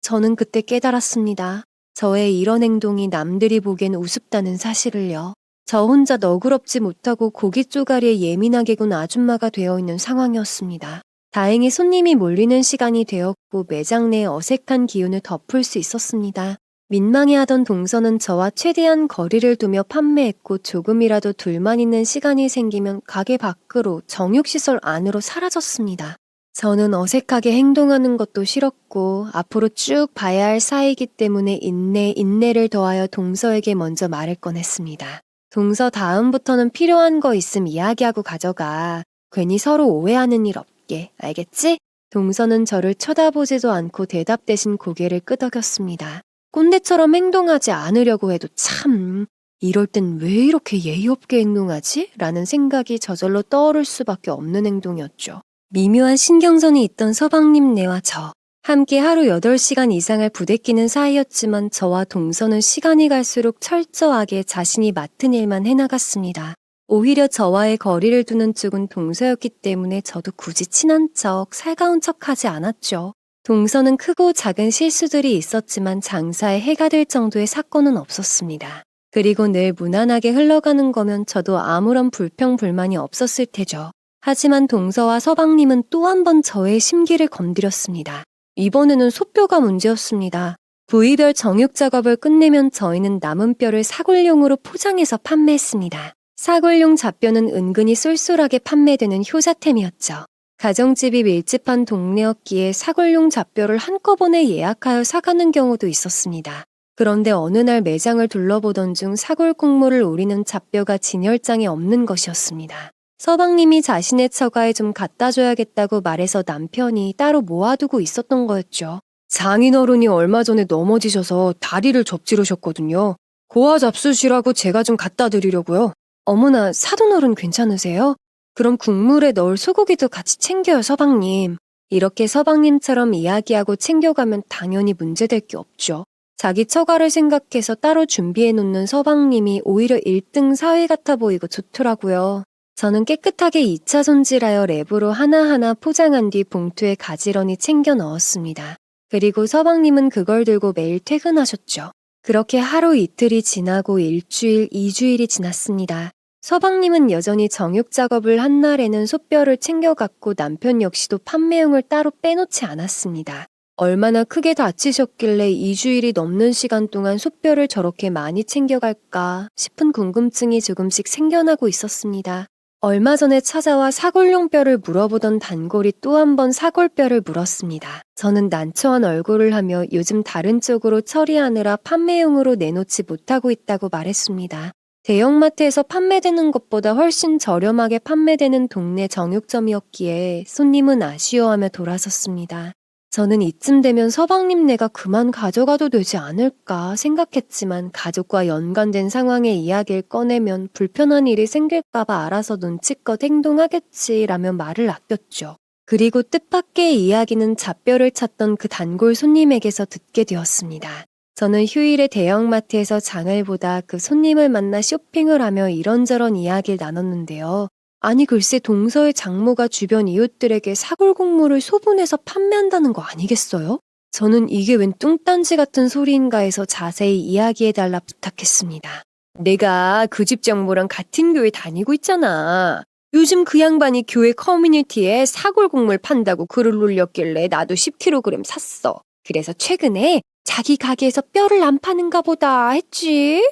저는 그때 깨달았습니다. 저의 이런 행동이 남들이 보기엔 우습다는 사실을요. 저 혼자 너그럽지 못하고 고기 쪼가리에 예민하게 군 아줌마가 되어 있는 상황이었습니다. 다행히 손님이 몰리는 시간이 되었고 매장 내 어색한 기운을 덮을 수 있었습니다. 민망해하던 동서는 저와 최대한 거리를 두며 판매했고 조금이라도 둘만 있는 시간이 생기면 가게 밖으로 정육시설 안으로 사라졌습니다. 저는 어색하게 행동하는 것도 싫었고 앞으로 쭉 봐야 할 사이이기 때문에 인내를 더하여 동서에게 먼저 말을 꺼냈습니다. 동서 다음부터는 필요한 거 있음 이야기하고 가져가. 괜히 서로 오해하는 일 없게. 알겠지? 동서는 저를 쳐다보지도 않고 대답 대신 고개를 끄덕였습니다. 꼰대처럼 행동하지 않으려고 해도 참 이럴 땐 왜 이렇게 예의 없게 행동하지? 라는 생각이 저절로 떠오를 수밖에 없는 행동이었죠. 미묘한 신경전이 있던 서방님네와 저. 함께 하루 8시간 이상을 부대끼는 사이였지만 저와 동서는 시간이 갈수록 철저하게 자신이 맡은 일만 해나갔습니다. 오히려 저와의 거리를 두는 쪽은 동서였기 때문에 저도 굳이 친한 척, 살가운 척하지 않았죠. 동서는 크고 작은 실수들이 있었지만 장사에 해가 될 정도의 사건은 없었습니다. 그리고 늘 무난하게 흘러가는 거면 저도 아무런 불평불만이 없었을 테죠. 하지만 동서와 서방님은 또 한 번 저의 심기를 건드렸습니다. 이번에는 소뼈가 문제였습니다. 부위별 정육 작업을 끝내면 저희는 남은 뼈를 사골용으로 포장해서 판매했습니다. 사골용 잡뼈는 은근히 쏠쏠하게 판매되는 효자템이었죠. 가정집이 밀집한 동네였기에 사골용 잡뼈를 한꺼번에 예약하여 사가는 경우도 있었습니다. 그런데 어느 날 매장을 둘러보던 중 사골 국물을 우리는 잡뼈가 진열장에 없는 것이었습니다. 서방님이 자신의 처가에 좀 갖다 줘야겠다고 말해서 남편이 따로 모아두고 있었던 거였죠. 장인어른이 얼마 전에 넘어지셔서 다리를 접지르셨거든요. 고아 잡수시라고 제가 좀 갖다 드리려고요. 어머나, 사돈어른 괜찮으세요? 그럼 국물에 넣을 소고기도 같이 챙겨요, 서방님. 이렇게 서방님처럼 이야기하고 챙겨가면 당연히 문제될 게 없죠. 자기 처가를 생각해서 따로 준비해놓는 서방님이 오히려 1등 사위 같아 보이고 좋더라고요. 저는 깨끗하게 2차 손질하여 랩으로 하나하나 포장한 뒤 봉투에 가지런히 챙겨 넣었습니다. 그리고 서방님은 그걸 들고 매일 퇴근하셨죠. 그렇게 하루 이틀이 지나고 1주일, 2주일이 지났습니다. 서방님은 여전히 정육 작업을 한 날에는 소뼈를 챙겨갔고 남편 역시도 판매용을 따로 빼놓지 않았습니다. 얼마나 크게 다치셨길래 2주일이 넘는 시간 동안 소뼈를 저렇게 많이 챙겨갈까 싶은 궁금증이 조금씩 생겨나고 있었습니다. 얼마 전에 찾아와 사골용 뼈를 물어보던 단골이 또 한 번 사골뼈를 물었습니다. 저는 난처한 얼굴을 하며 요즘 다른 쪽으로 처리하느라 판매용으로 내놓지 못하고 있다고 말했습니다. 대형마트에서 판매되는 것보다 훨씬 저렴하게 판매되는 동네 정육점이었기에 손님은 아쉬워하며 돌아섰습니다. 저는 이쯤 되면 서방님네가 그만 가져가도 되지 않을까 생각했지만 가족과 연관된 상황의 이야기를 꺼내면 불편한 일이 생길까봐 알아서 눈치껏 행동하겠지라며 말을 아꼈죠. 그리고 뜻밖의 이야기는 잡뼈를 찾던 그 단골 손님에게서 듣게 되었습니다. 저는 휴일에 대형마트에서 장을 보다 그 손님을 만나 쇼핑을 하며 이런저런 이야기를 나눴는데요. 아니 글쎄 동서의 장모가 주변 이웃들에게 사골국물을 소분해서 판매한다는 거 아니겠어요? 저는 이게 웬 뚱딴지 같은 소리인가 해서 자세히 이야기해달라 부탁했습니다. 내가 그 집 장모랑 같은 교회 다니고 있잖아. 요즘 그 양반이 교회 커뮤니티에 사골국물 판다고 글을 올렸길래 나도 10kg 샀어. 그래서 최근에 자기 가게에서 뼈를 안 파는가 보다 했지.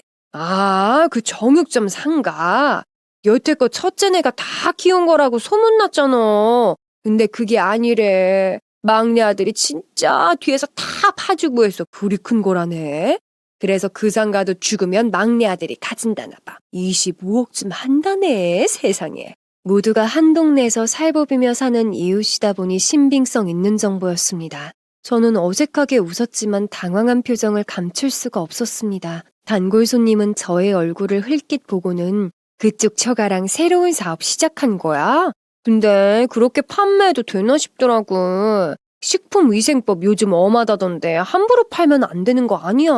그 정육점 상가. 여태껏 첫째네가 다 키운 거라고 소문났잖아. 근데 그게 아니래. 막내 아들이 진짜 뒤에서 다 파주고 해서 그리 큰 거라네. 그래서 그 상가도 죽으면 막내 아들이 가진다나 봐. 25억쯤 한다네, 세상에. 모두가 한 동네에서 살보비며 사는 이웃이다 보니 신빙성 있는 정보였습니다. 저는 어색하게 웃었지만 당황한 표정을 감출 수가 없었습니다. 단골 손님은 저의 얼굴을 흘낏 보고는 그쪽 처가랑 새로운 사업 시작한 거야? 근데 그렇게 판매해도 되나 싶더라고. 식품위생법 요즘 엄하다던데 함부로 팔면 안 되는 거 아니야?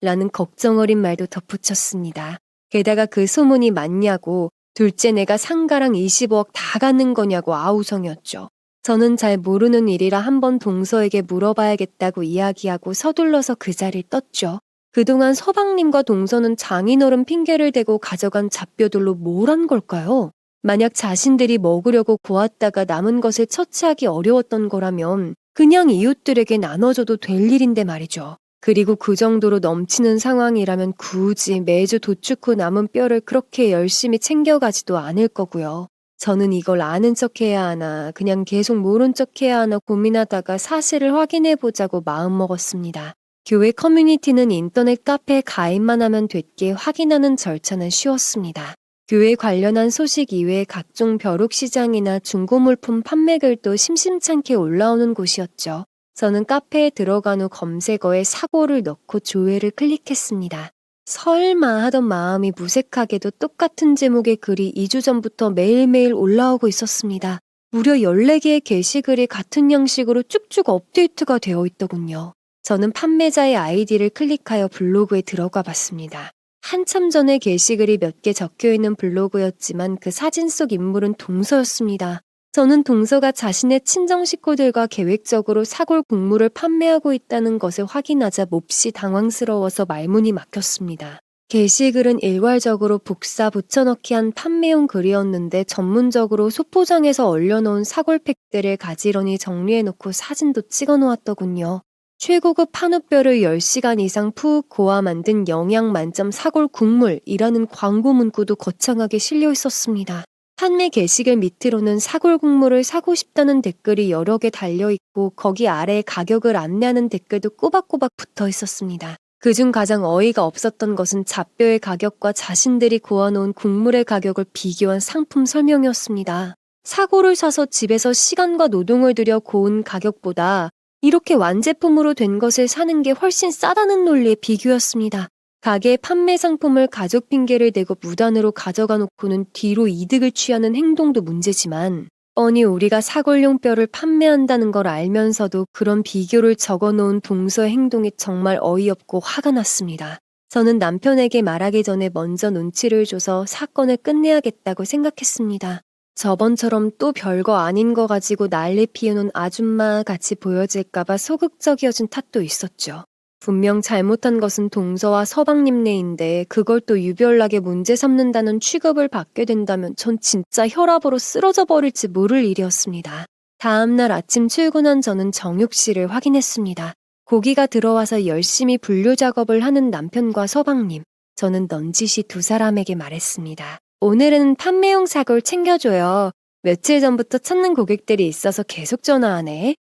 라는 걱정 어린 말도 덧붙였습니다. 게다가 그 소문이 맞냐고 둘째 내가 상가랑 25억 다 갖는 거냐고 아우성이었죠. 저는 잘 모르는 일이라 한번 동서에게 물어봐야겠다고 이야기하고 서둘러서 그 자리를 떴죠. 그동안 서방님과 동서는 장인어른 핑계를 대고 가져간 잡뼈들로 뭘 한 걸까요? 만약 자신들이 먹으려고 구웠다가 남은 것을 처치하기 어려웠던 거라면 그냥 이웃들에게 나눠줘도 될 일인데 말이죠. 그리고 그 정도로 넘치는 상황이라면 굳이 매주 도축 후 남은 뼈를 그렇게 열심히 챙겨가지도 않을 거고요. 저는 이걸 아는 척 해야 하나 그냥 계속 모른 척 해야 하나 고민하다가 사실을 확인해 보자고 마음먹었습니다. 교회 커뮤니티는 인터넷 카페에 가입만 하면 됐기에 확인하는 절차는 쉬웠습니다. 교회 관련한 소식 이외에 각종 벼룩시장이나 중고물품 판매글도 심심찮게 올라오는 곳이었죠. 저는 카페에 들어간 후 검색어에 사고를 넣고 조회를 클릭했습니다. 설마 하던 마음이 무색하게도 똑같은 제목의 글이 2주 전부터 매일매일 올라오고 있었습니다. 무려 14개의 게시글이 같은 양식으로 쭉쭉 업데이트가 되어 있더군요. 저는 판매자의 아이디를 클릭하여 블로그에 들어가 봤습니다. 한참 전에 게시글이 몇 개 적혀있는 블로그였지만 그 사진 속 인물은 동서였습니다. 저는 동서가 자신의 친정 식구들과 계획적으로 사골 국물을 판매하고 있다는 것을 확인하자 몹시 당황스러워서 말문이 막혔습니다. 게시글은 일괄적으로 복사 붙여넣기 한 판매용 글이었는데 전문적으로 소포장해서 얼려놓은 사골팩들을 가지런히 정리해놓고 사진도 찍어놓았더군요. 최고급 한우뼈를 10시간 이상 푹 고아 만든 영양 만점 사골 국물이라는 광고 문구도 거창하게 실려 있었습니다. 판매 게시글 밑으로는 사골 국물을 사고 싶다는 댓글이 여러 개 달려있고 거기 아래에 가격을 안내하는 댓글도 꼬박꼬박 붙어 있었습니다. 그중 가장 어이가 없었던 것은 잡뼈의 가격과 자신들이 구워놓은 국물의 가격을 비교한 상품 설명이었습니다. 사골을 사서 집에서 시간과 노동을 들여 고운 가격보다 이렇게 완제품으로 된 것을 사는 게 훨씬 싸다는 논리의 비교였습니다. 가게의 판매 상품을 가족 핑계를 대고 무단으로 가져가 놓고는 뒤로 이득을 취하는 행동도 문제지만 뻔히 우리가 사골용 뼈를 판매한다는 걸 알면서도 그런 비교를 적어놓은 동서의 행동이 정말 어이없고 화가 났습니다. 저는 남편에게 말하기 전에 먼저 눈치를 줘서 사건을 끝내야겠다고 생각했습니다. 저번처럼 또 별거 아닌 거 가지고 난리 피우는 아줌마 같이 보여질까봐 소극적이어진 탓도 있었죠. 분명 잘못한 것은 동서와 서방님네인데 그걸 또 유별나게 문제 삼는다는 취급을 받게 된다면 전 진짜 혈압으로 쓰러져 버릴지 모를 일이었습니다. 다음날 아침 출근한 저는 정육 씨를 확인했습니다. 고기가 들어와서 열심히 분류 작업을 하는 남편과 서방님. 저는 넌지시 두 사람에게 말했습니다. 오늘은 판매용 사골 챙겨줘요. 며칠 전부터 찾는 고객들이 있어서 계속 전화하네.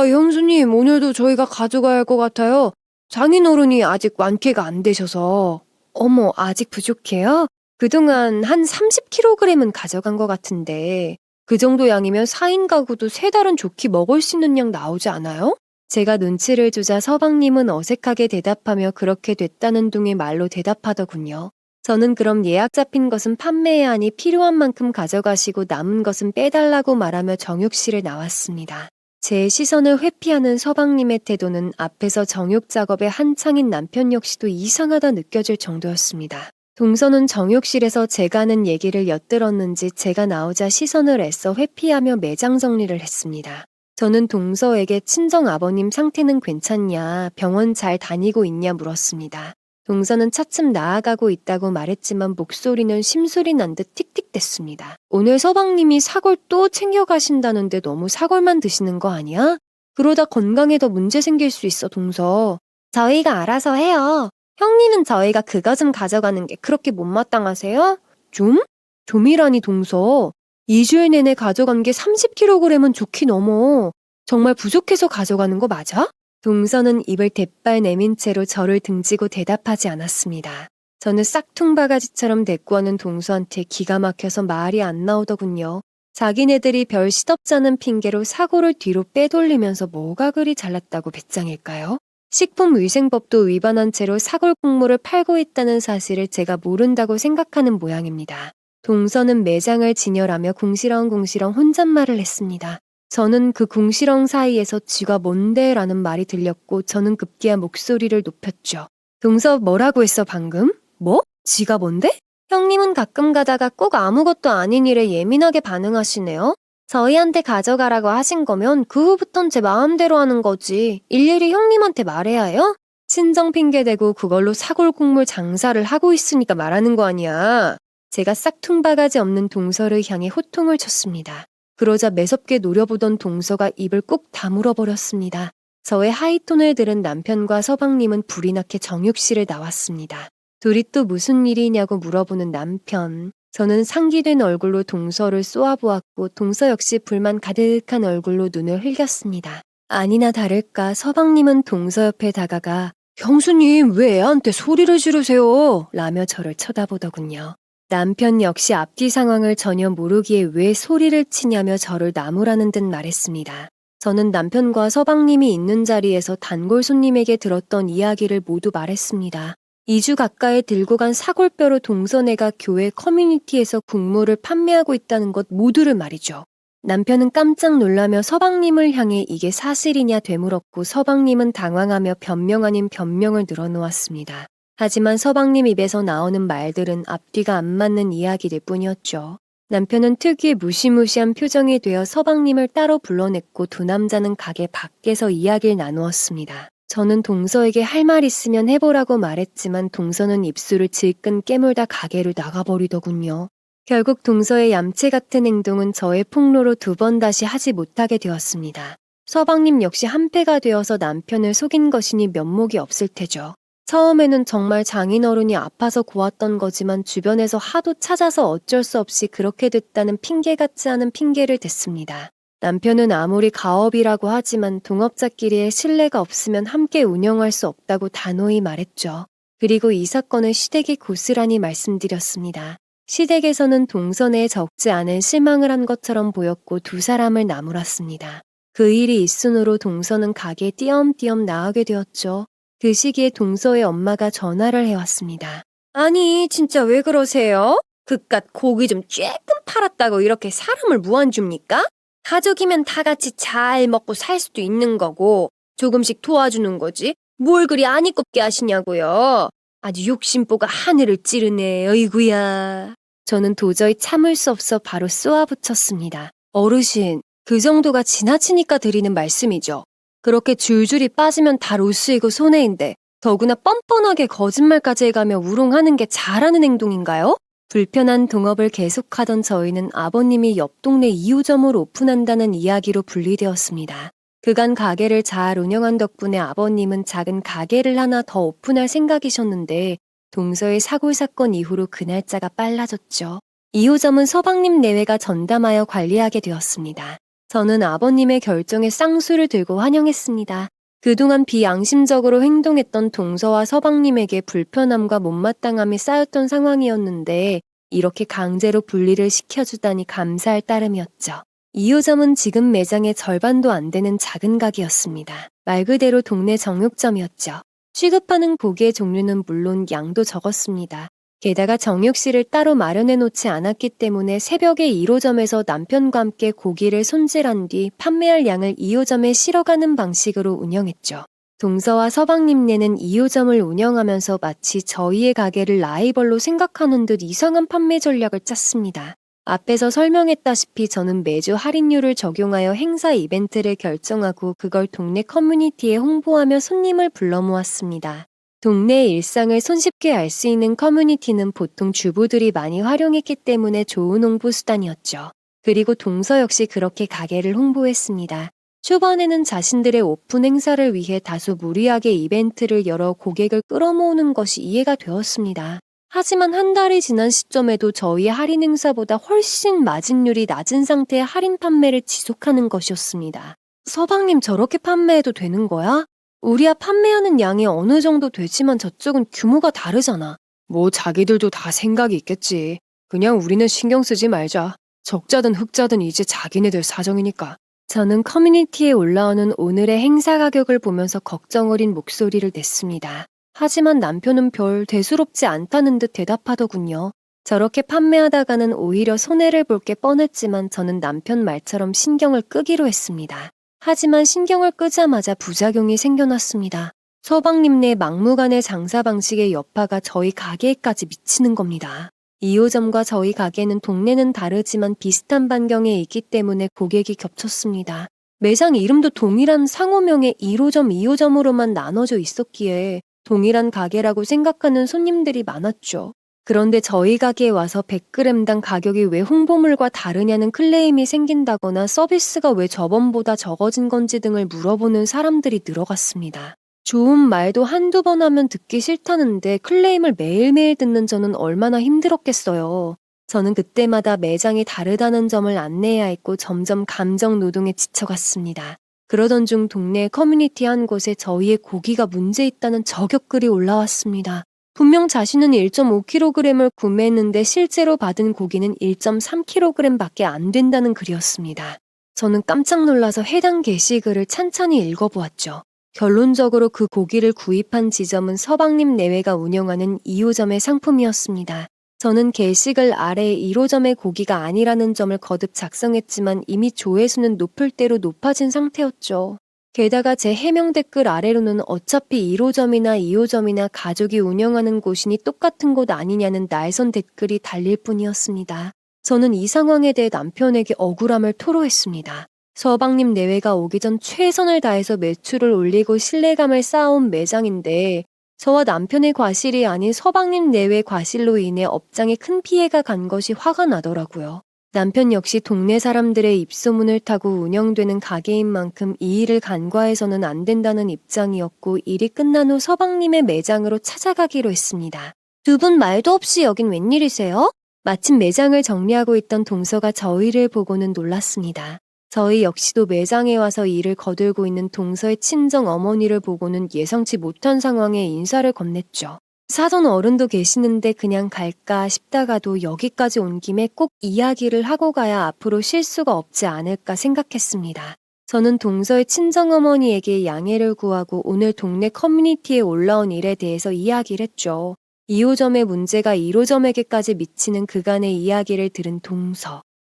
형수님, 오늘도 저희가 가져가야 할 것 같아요. 장인어른이 아직 완쾌가 안 되셔서. 어머, 아직 부족해요? 그동안 한 30kg은 가져간 것 같은데 그 정도 양이면 4인 가구도 3달은 좋게 먹을 수 있는 양 나오지 않아요? 제가 눈치를 주자 서방님은 어색하게 대답하며 그렇게 됐다는 둥의 말로 대답하더군요. 저는 그럼 예약 잡힌 것은 판매해야 하니 필요한 만큼 가져가시고 남은 것은 빼달라고 말하며 정육실에 나왔습니다. 제 시선을 회피하는 서방님의 태도는 앞에서 정육 작업에 한창인 남편 역시도 이상하다 느껴질 정도였습니다. 동서는 정육실에서 제가 하는 얘기를 엿들었는지 제가 나오자 시선을 애써 회피하며 매장 정리를 했습니다. 저는 동서에게 친정 아버님 상태는 괜찮냐, 병원 잘 다니고 있냐 물었습니다. 동서는 차츰 나아가고 있다고 말했지만 목소리는 심술이 난 듯 틱틱댔습니다. 오늘 서방님이 사골 또 챙겨가신다는데 너무 사골만 드시는 거 아니야? 그러다 건강에 더 문제 생길 수 있어, 동서. 저희가 알아서 해요. 형님은 저희가 그거 좀 가져가는 게 그렇게 못마땅하세요? 좀? 좀이라니, 동서. 2주일 내내 가져간 게 30kg은 좋긴 넘어. 정말 부족해서 가져가는 거 맞아? 동서는 입을 대빨 내민 채로 저를 등지고 대답하지 않았습니다. 저는 싹퉁바가지처럼 대꾸하는 동서한테 기가 막혀서 말이 안 나오더군요. 자기네들이 별 시덥잖은 핑계로 사고를 뒤로 빼돌리면서 뭐가 그리 잘났다고 배짱일까요? 식품위생법도 위반한 채로 사골 국물을 팔고 있다는 사실을 제가 모른다고 생각하는 모양입니다. 동서는 매장을 진열하며 궁시렁궁시렁 혼잣말을 했습니다. 저는 그 궁시렁 사이에서 쥐가 뭔데? 라는 말이 들렸고 저는 급기야 목소리를 높였죠. 동서 뭐라고 했어 방금? 뭐? 쥐가 뭔데? 형님은 가끔 가다가 꼭 아무것도 아닌 일에 예민하게 반응하시네요. 저희한테 가져가라고 하신 거면 그 후부턴 제 마음대로 하는 거지. 일일이 형님한테 말해야 해요? 친정 핑계대고 그걸로 사골국물 장사를 하고 있으니까 말하는 거 아니야. 제가 싹퉁바가지 없는 동서를 향해 호통을 쳤습니다. 그러자 매섭게 노려보던 동서가 입을 꾹 다물어 버렸습니다. 저의 하이톤을 들은 남편과 서방님은 불이 나게 정육실에 나왔습니다. 둘이 또 무슨 일이냐고 물어보는 남편. 저는 상기된 얼굴로 동서를 쏘아보았고 동서 역시 불만 가득한 얼굴로 눈을 흘겼습니다. 아니나 다를까 서방님은 동서 옆에 다가가 형수님 왜 애한테 소리를 지르세요? 라며 저를 쳐다보더군요. 남편 역시 앞뒤 상황을 전혀 모르기에 왜 소리를 치냐며 저를 나무라는 듯 말했습니다. 저는 남편과 서방님이 있는 자리에서 단골 손님에게 들었던 이야기를 모두 말했습니다. 2주 가까이 들고 간 사골뼈로 동서네가 교회 커뮤니티에서 국물을 판매하고 있다는 것 모두를 말이죠. 남편은 깜짝 놀라며 서방님을 향해 이게 사실이냐 되물었고 서방님은 당황하며 변명 아닌 변명을 늘어놓았습니다. 하지만 서방님 입에서 나오는 말들은 앞뒤가 안 맞는 이야기일 뿐이었죠. 남편은 특유의 무시무시한 표정이 되어 서방님을 따로 불러냈고 두 남자는 가게 밖에서 이야기를 나누었습니다. 저는 동서에게 할 말 있으면 해보라고 말했지만 동서는 입술을 질끈 깨물다 가게로 나가버리더군요. 결국 동서의 얌체 같은 행동은 저의 폭로로 두 번 다시 하지 못하게 되었습니다. 서방님 역시 한패가 되어서 남편을 속인 것이니 면목이 없을 테죠. 처음에는 정말 장인어른이 아파서 고왔던 거지만 주변에서 하도 찾아서 어쩔 수 없이 그렇게 됐다는 핑계 같지 않은 핑계를 댔습니다. 남편은 아무리 가업이라고 하지만 동업자끼리의 신뢰가 없으면 함께 운영할 수 없다고 단호히 말했죠. 그리고 이 사건을 시댁에 고스란히 말씀드렸습니다. 시댁에서는 동서네에 적지 않은 실망을 한 것처럼 보였고 두 사람을 나무랐습니다. 그 일이 일순으로 동서는 가게에 띄엄띄엄 나가게 되었죠. 그 시기에 동서의 엄마가 전화를 해왔습니다. 아니 진짜 왜 그러세요? 그깟 고기 좀 쬐끔 팔았다고 이렇게 사람을 무안줍니까? 가족이면 다 같이 잘 먹고 살 수도 있는 거고 조금씩 도와주는 거지 뭘 그리 안 이꼽게 하시냐고요. 아주 욕심보가 하늘을 찌르네. 어이구야. 저는 도저히 참을 수 없어 바로 쏘아붙였습니다. 어르신, 그 정도가 지나치니까 드리는 말씀이죠. 그렇게 줄줄이 빠지면 다 로스이고 손해인데 더구나 뻔뻔하게 거짓말까지 해가며 우롱하는 게 잘하는 행동인가요? 불편한 동업을 계속하던 저희는 아버님이 옆 동네 2호점을 오픈한다는 이야기로 분리되었습니다. 그간 가게를 잘 운영한 덕분에 아버님은 작은 가게를 하나 더 오픈할 생각이셨는데 동서의 사골 사건 이후로 그 날짜가 빨라졌죠. 2호점은 서방님 내외가 전담하여 관리하게 되었습니다. 저는 아버님의 결정에 쌍수를 들고 환영했습니다. 그동안 비양심적으로 행동했던 동서와 서방님에게 불편함과 못마땅함이 쌓였던 상황이었는데 이렇게 강제로 분리를 시켜주다니 감사할 따름이었죠. 2호점은 지금 매장의 절반도 안 되는 작은 가게였습니다. 말 그대로 동네 정육점이었죠. 취급하는 고기의 종류는 물론 양도 적었습니다. 게다가 정육실을 따로 마련해 놓지 않았기 때문에 새벽에 1호점에서 남편과 함께 고기를 손질한 뒤 판매할 양을 2호점에 실어가는 방식으로 운영했죠. 동서와 서방님네는 2호점을 운영하면서 마치 저희의 가게를 라이벌로 생각하는 듯 이상한 판매 전략을 짰습니다. 앞에서 설명했다시피 저는 매주 할인율을 적용하여 행사 이벤트를 결정하고 그걸 동네 커뮤니티에 홍보하며 손님을 불러 모았습니다. 동네의 일상을 손쉽게 알 수 있는 커뮤니티는 보통 주부들이 많이 활용했기 때문에 좋은 홍보 수단이었죠. 그리고 동서 역시 그렇게 가게를 홍보했습니다. 초반에는 자신들의 오픈 행사를 위해 다소 무리하게 이벤트를 열어 고객을 끌어모으는 것이 이해가 되었습니다. 하지만 한 달이 지난 시점에도 저희의 할인 행사보다 훨씬 마진율이 낮은 상태의 할인 판매를 지속하는 것이었습니다. 서방님 저렇게 판매해도 되는 거야? 우리야 판매하는 양이 어느 정도 되지만 저쪽은 규모가 다르잖아. 뭐 자기들도 다 생각이 있겠지. 그냥 우리는 신경 쓰지 말자. 적자든 흑자든 이제 자기네들 사정이니까. 저는 커뮤니티에 올라오는 오늘의 행사 가격을 보면서 걱정 어린 목소리를 냈습니다. 하지만 남편은 별 대수롭지 않다는 듯 대답하더군요. 저렇게 판매하다가는 오히려 손해를 볼 게 뻔했지만 저는 남편 말처럼 신경을 끄기로 했습니다. 하지만 신경을 끄자마자 부작용이 생겨났습니다. 서방님네 막무가내 장사 방식의 여파가 저희 가게에까지 미치는 겁니다. 2호점과 저희 가게는 동네는 다르지만 비슷한 반경에 있기 때문에 고객이 겹쳤습니다. 매장 이름도 동일한 상호명의 1호점, 2호점으로만 나눠져 있었기에 동일한 가게라고 생각하는 손님들이 많았죠. 그런데 저희 가게에 와서 100g당 가격이 왜 홍보물과 다르냐는 클레임이 생긴다거나 서비스가 왜 저번보다 적어진 건지 등을 물어보는 사람들이 늘어갔습니다. 좋은 말도 한두 번 하면 듣기 싫다는데 클레임을 매일매일 듣는 저는 얼마나 힘들었겠어요. 저는 그때마다 매장이 다르다는 점을 안내해야 했고 점점 감정 노동에 지쳐갔습니다. 그러던 중 동네 커뮤니티 한 곳에 저희의 고기가 문제 있다는 저격글이 올라왔습니다. 분명 자신은 1.5kg을 구매했는데 실제로 받은 고기는 1.3kg 밖에 안 된다는 글이었습니다. 저는 깜짝 놀라서 해당 게시글을 찬찬히 읽어보았죠. 결론적으로 그 고기를 구입한 지점은 서방님 내외가 운영하는 2호점의 상품이었습니다. 저는 게시글 아래에 1호점의 고기가 아니라는 점을 거듭 작성했지만 이미 조회수는 높을 대로 높아진 상태였죠. 게다가 제 해명 댓글 아래로는 어차피 1호점이나 2호점이나 가족이 운영하는 곳이니 똑같은 곳 아니냐는 날선 댓글이 달릴 뿐이었습니다. 저는 이 상황에 대해 남편에게 억울함을 토로했습니다. 서방님 내외가 오기 전 최선을 다해서 매출을 올리고 신뢰감을 쌓아온 매장인데 저와 남편의 과실이 아닌 서방님 내외 과실로 인해 업장에 큰 피해가 간 것이 화가 나더라고요. 남편 역시 동네 사람들의 입소문을 타고 운영되는 가게인 만큼 이 일을 간과해서는 안 된다는 입장이었고 일이 끝난 후 서방님의 매장으로 찾아가기로 했습니다. 두 분 말도 없이 여긴 웬일이세요? 마침 매장을 정리하고 있던 동서가 저희를 보고는 놀랐습니다. 저희 역시도 매장에 와서 일을 거들고 있는 동서의 친정 어머니를 보고는 예상치 못한 상황에 인사를 건넸죠. 사돈 어른도 계시는데 그냥 갈까 싶다가도 여기까지 온 김에 꼭 이야기를 하고 가야 앞으로 실수가 없지 않을까 생각했습니다. 저는 동서의 친정어머니에게 양해를 구하고 오늘 동네 커뮤니티에 올라온 일에 대해서 이야기를 했죠. 2호점의 문제가 1호점에게까지 미치는 그간의 이야기를 들은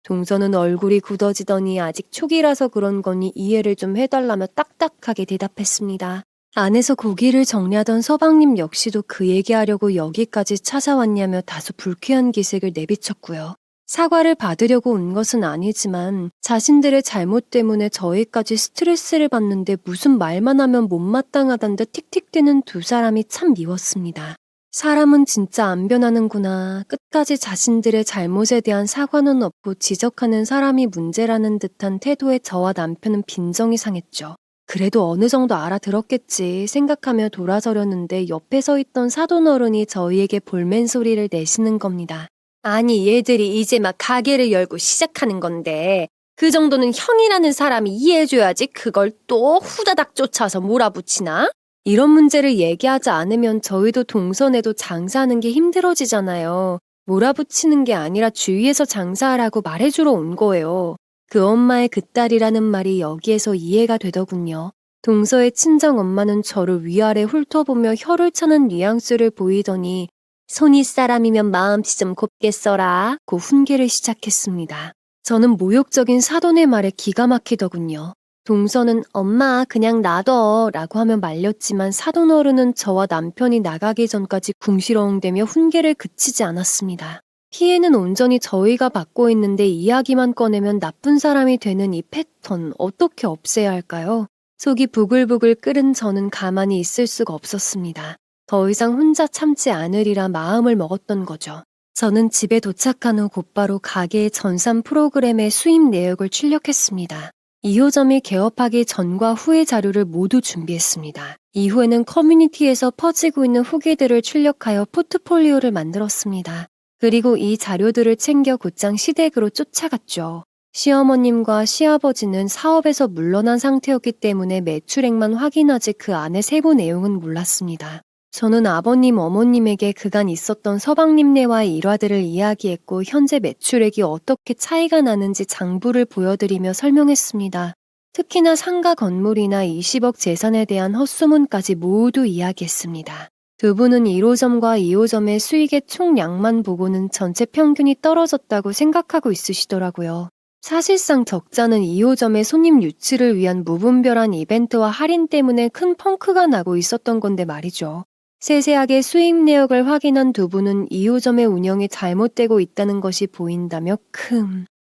동서는 얼굴이 굳어지더니 아직 초기라서 그런 거니 이해를 좀 해달라며 딱딱하게 대답했습니다. 안에서 고기를 정리하던 서방님 역시도 그 얘기하려고 여기까지 찾아왔냐며 다소 불쾌한 기색을 내비쳤고요. 사과를 받으려고 온 것은 아니지만 자신들의 잘못 때문에 저희까지 스트레스를 받는데 무슨 말만 하면 못마땅하단 듯 틱틱대는 두 사람이 참 미웠습니다. 사람은 진짜 안 변하는구나. 끝까지 자신들의 잘못에 대한 사과는 없고 지적하는 사람이 문제라는 듯한 태도에 저와 남편은 빈정이 상했죠. 그래도 어느 정도 알아들었겠지 생각하며 돌아서려는데 옆에 서 있던 사돈 어른이 저희에게 볼멘 소리를 내시는 겁니다. 아니 얘들이 이제 막 가게를 열고 시작하는 건데 그 정도는 형이라는 사람이 이해해줘야지 그걸 또 후다닥 쫓아서 몰아붙이나? 이런 문제를 얘기하지 않으면 저희도 동선에도 장사하는 게 힘들어지잖아요. 몰아붙이는 게 아니라 주위에서 장사하라고 말해주러 온 거예요. 그 엄마의 그 딸이라는 말이 여기에서 이해가 되더군요. 동서의 친정엄마는 저를 위아래 훑어보며 혀를 차는 뉘앙스를 보이더니 손이 사람이면 마음씨 좀 곱게 써라 고 훈계를 시작했습니다. 저는 모욕적인 사돈의 말에 기가 막히더군요. 동서는 엄마 그냥 놔둬 라고 하며 말렸지만 사돈 어른은 저와 남편이 나가기 전까지 궁시렁대며 훈계를 그치지 않았습니다. 피해는 온전히 저희가 받고 있는데 이야기만 꺼내면 나쁜 사람이 되는 이 패턴 어떻게 없애야 할까요? 속이 부글부글 끓은 저는 가만히 있을 수가 없었습니다. 더 이상 혼자 참지 않으리라 마음을 먹었던 거죠. 저는 집에 도착한 후 곧바로 가게의 전산 프로그램의 수입 내역을 출력했습니다. 2호점이 개업하기 전과 후의 자료를 모두 준비했습니다. 이후에는 커뮤니티에서 퍼지고 있는 후기들을 출력하여 포트폴리오를 만들었습니다. 그리고 이 자료들을 챙겨 곧장 시댁으로 쫓아갔죠. 시어머님과 시아버지는 사업에서 물러난 상태였기 때문에 매출액만 확인하지 그 안에 세부 내용은 몰랐습니다. 저는 아버님, 어머님에게 그간 있었던 서방님네와의 일화들을 이야기했고 현재 매출액이 어떻게 차이가 나는지 장부를 보여드리며 설명했습니다. 특히나 상가 건물이나 20억 재산에 대한 헛소문까지 모두 이야기했습니다. 두 분은 1호점과 2호점의 수익의 총량만 보고는 전체 평균이 떨어졌다고 생각하고 있으시더라고요. 사실상 적자는 2호점의 손님 유치를 위한 무분별한 이벤트와 할인 때문에 큰 펑크가 나고 있었던 건데 말이죠. 세세하게 수입 내역을 확인한 두 분은 2호점의 운영이 잘못되고 있다는 것이 보인다며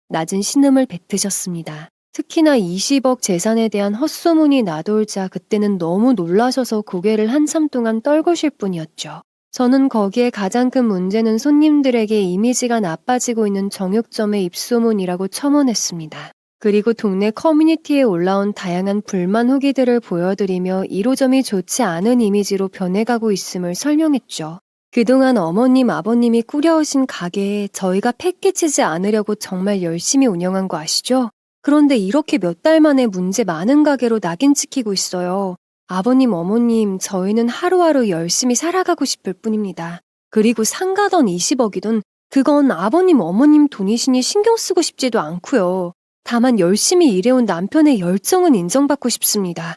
낮은 신음을 뱉으셨습니다. 특히나 20억 재산에 대한 헛소문이 나돌자 그때는 너무 놀라셔서 고개를 한참 동안 떨구실 뿐이었죠. 저는 거기에 가장 큰 문제는 손님들에게 이미지가 나빠지고 있는 정육점의 입소문이라고 첨언했습니다. 그리고 동네 커뮤니티에 올라온 다양한 불만 후기들을 보여드리며 1호점이 좋지 않은 이미지로 변해가고 있음을 설명했죠. 그동안 어머님, 아버님이 꾸려오신 가게에 저희가 패 끼치지 않으려고 정말 열심히 운영한 거 아시죠? 그런데 이렇게 몇 달 만에 문제 많은 가게로 낙인 찍히고 있어요. 아버님, 어머님, 저희는 하루하루 열심히 살아가고 싶을 뿐입니다. 그리고 상가던 20억이든 그건 아버님, 어머님 돈이시니 신경 쓰고 싶지도 않고요. 다만 열심히 일해온 남편의 열정은 인정받고 싶습니다.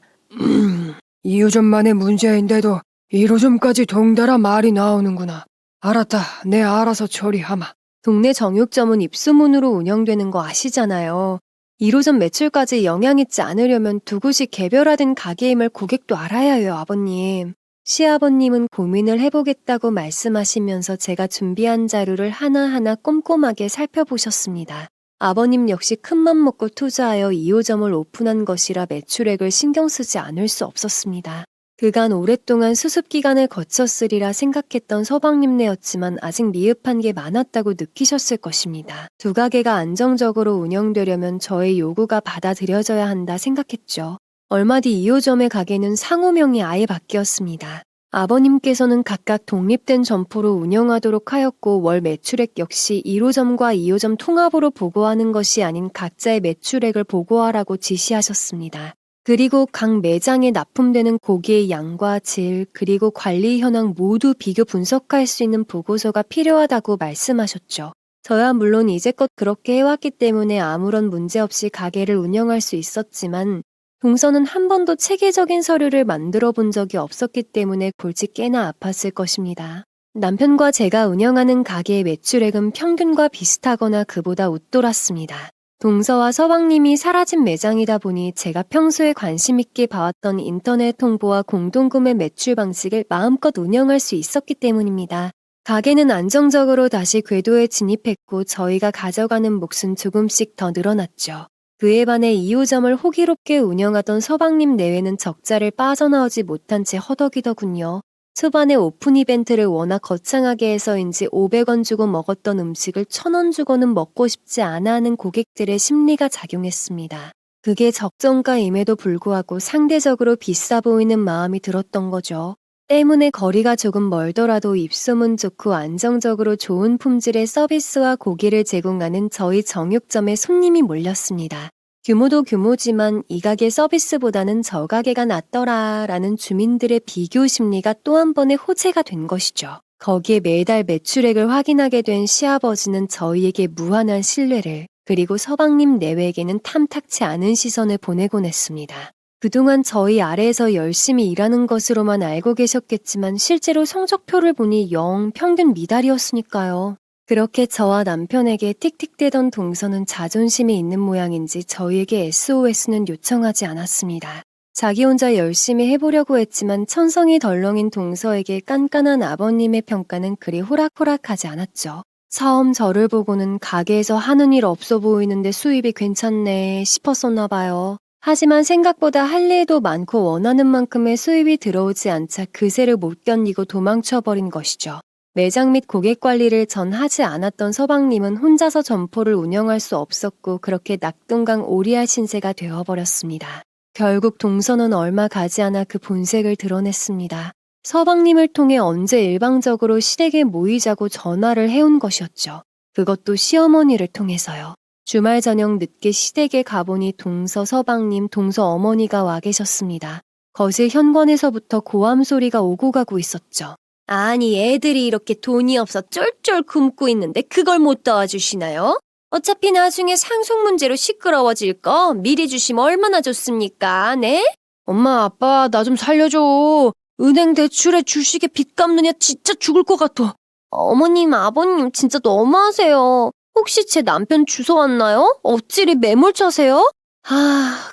2호점만의 문제인데도 1호점까지 동달아 말이 나오는구나. 알았다. 내 알아서 처리하마. 동네 정육점은 입소문으로 운영되는 거 아시잖아요. 1호점 매출까지 영향있지 않으려면 두 곳이 개별화된 가게임을 고객도 알아야 해요, 아버님. 시아버님은 고민을 해보겠다고 말씀하시면서 제가 준비한 자료를 하나하나 꼼꼼하게 살펴보셨습니다. 아버님 역시 큰맘 먹고 투자하여 2호점을 오픈한 것이라 매출액을 신경 쓰지 않을 수 없었습니다. 그간 오랫동안 수습기간을 거쳤으리라 생각했던 서방님네였지만 아직 미흡한 게 많았다고 느끼셨을 것입니다. 두 가게가 안정적으로 운영되려면 저의 요구가 받아들여져야 한다 생각했죠. 얼마 뒤 2호점의 가게는 상호명이 아예 바뀌었습니다. 아버님께서는 각각 독립된 점포로 운영하도록 하였고 월 매출액 역시 1호점과 2호점 통합으로 보고하는 것이 아닌 각자의 매출액을 보고하라고 지시하셨습니다. 그리고 각 매장에 납품되는 고기의 양과 질, 그리고 관리 현황 모두 비교 분석할 수 있는 보고서가 필요하다고 말씀하셨죠. 저야 물론 이제껏 그렇게 해왔기 때문에 아무런 문제 없이 가게를 운영할 수 있었지만 동서는 한 번도 체계적인 서류를 만들어 본 적이 없었기 때문에 골치 꽤나 아팠을 것입니다. 남편과 제가 운영하는 가게의 매출액은 평균과 비슷하거나 그보다 웃돌았습니다. 동서와 서방님이 사라진 매장이다 보니 제가 평소에 관심 있게 봐왔던 인터넷 홍보와 공동구매 매출 방식을 마음껏 운영할 수 있었기 때문입니다. 가게는 안정적으로 다시 궤도에 진입했고 저희가 가져가는 몫은 조금씩 더 늘어났죠. 그에 반해 2호점을 호기롭게 운영하던 서방님 내외는 적자를 빠져나오지 못한 채 허덕이더군요. 초반에 오픈 이벤트를 워낙 거창하게 해서인지 500원 주고 먹었던 음식을 1000원 주고는 먹고 싶지 않아 하는 고객들의 심리가 작용했습니다. 그게 적정가임에도 불구하고 상대적으로 비싸 보이는 마음이 들었던 거죠. 때문에 거리가 조금 멀더라도 입소문 좋고 안정적으로 좋은 품질의 서비스와 고기를 제공하는 저희 정육점에 손님이 몰렸습니다. 규모도 규모지만 이 가게 서비스보다는 저 가게가 낫더라 라는 주민들의 비교 심리가 또 한 번의 호재가 된 것이죠. 거기에 매달 매출액을 확인하게 된 시아버지는 저희에게 무한한 신뢰를, 그리고 서방님 내외에게는 탐탁치 않은 시선을 보내곤 했습니다. 그동안 저희 아래에서 열심히 일하는 것으로만 알고 계셨겠지만 실제로 성적표를 보니 영 평균 미달이었으니까요. 그렇게 저와 남편에게 틱틱대던 동서는 자존심이 있는 모양인지 저희에게 SOS는 요청하지 않았습니다. 자기 혼자 열심히 해보려고 했지만 천성이 덜렁인 동서에게 깐깐한 아버님의 평가는 그리 호락호락하지 않았죠. 처음 저를 보고는 가게에서 하는 일 없어 보이는데 수입이 괜찮네 싶었었나 봐요. 하지만 생각보다 할 일도 많고 원하는 만큼의 수입이 들어오지 않자 그새를 못 견디고 도망쳐버린 것이죠. 매장 및 고객 관리를 전 하지 않았던 서방님은 혼자서 점포를 운영할 수 없었고 그렇게 낙동강 오리알 신세가 되어버렸습니다. 결국 동서는 얼마 가지 않아 그 본색을 드러냈습니다. 서방님을 통해 언제 일방적으로 시댁에 모이자고 전화를 해온 것이었죠. 그것도 시어머니를 통해서요. 주말 저녁 늦게 시댁에 가보니 동서 서방님, 동서 어머니가 와 계셨습니다. 거실 현관에서부터 고함 소리가 오고 가고 있었죠. 아니 애들이 이렇게 돈이 없어 쫄쫄 굶고 있는데 그걸 못 도와주시나요? 어차피 나중에 상속 문제로 시끄러워질 거 미리 주시면 얼마나 좋습니까? 네? 엄마, 아빠, 나 좀 살려줘. 은행 대출에 주식에 빚 갚느냐 진짜 죽을 것 같아. 어머님, 아버님 진짜 너무하세요. 혹시 제 남편 주워 왔나요? 어찌리 매몰차세요?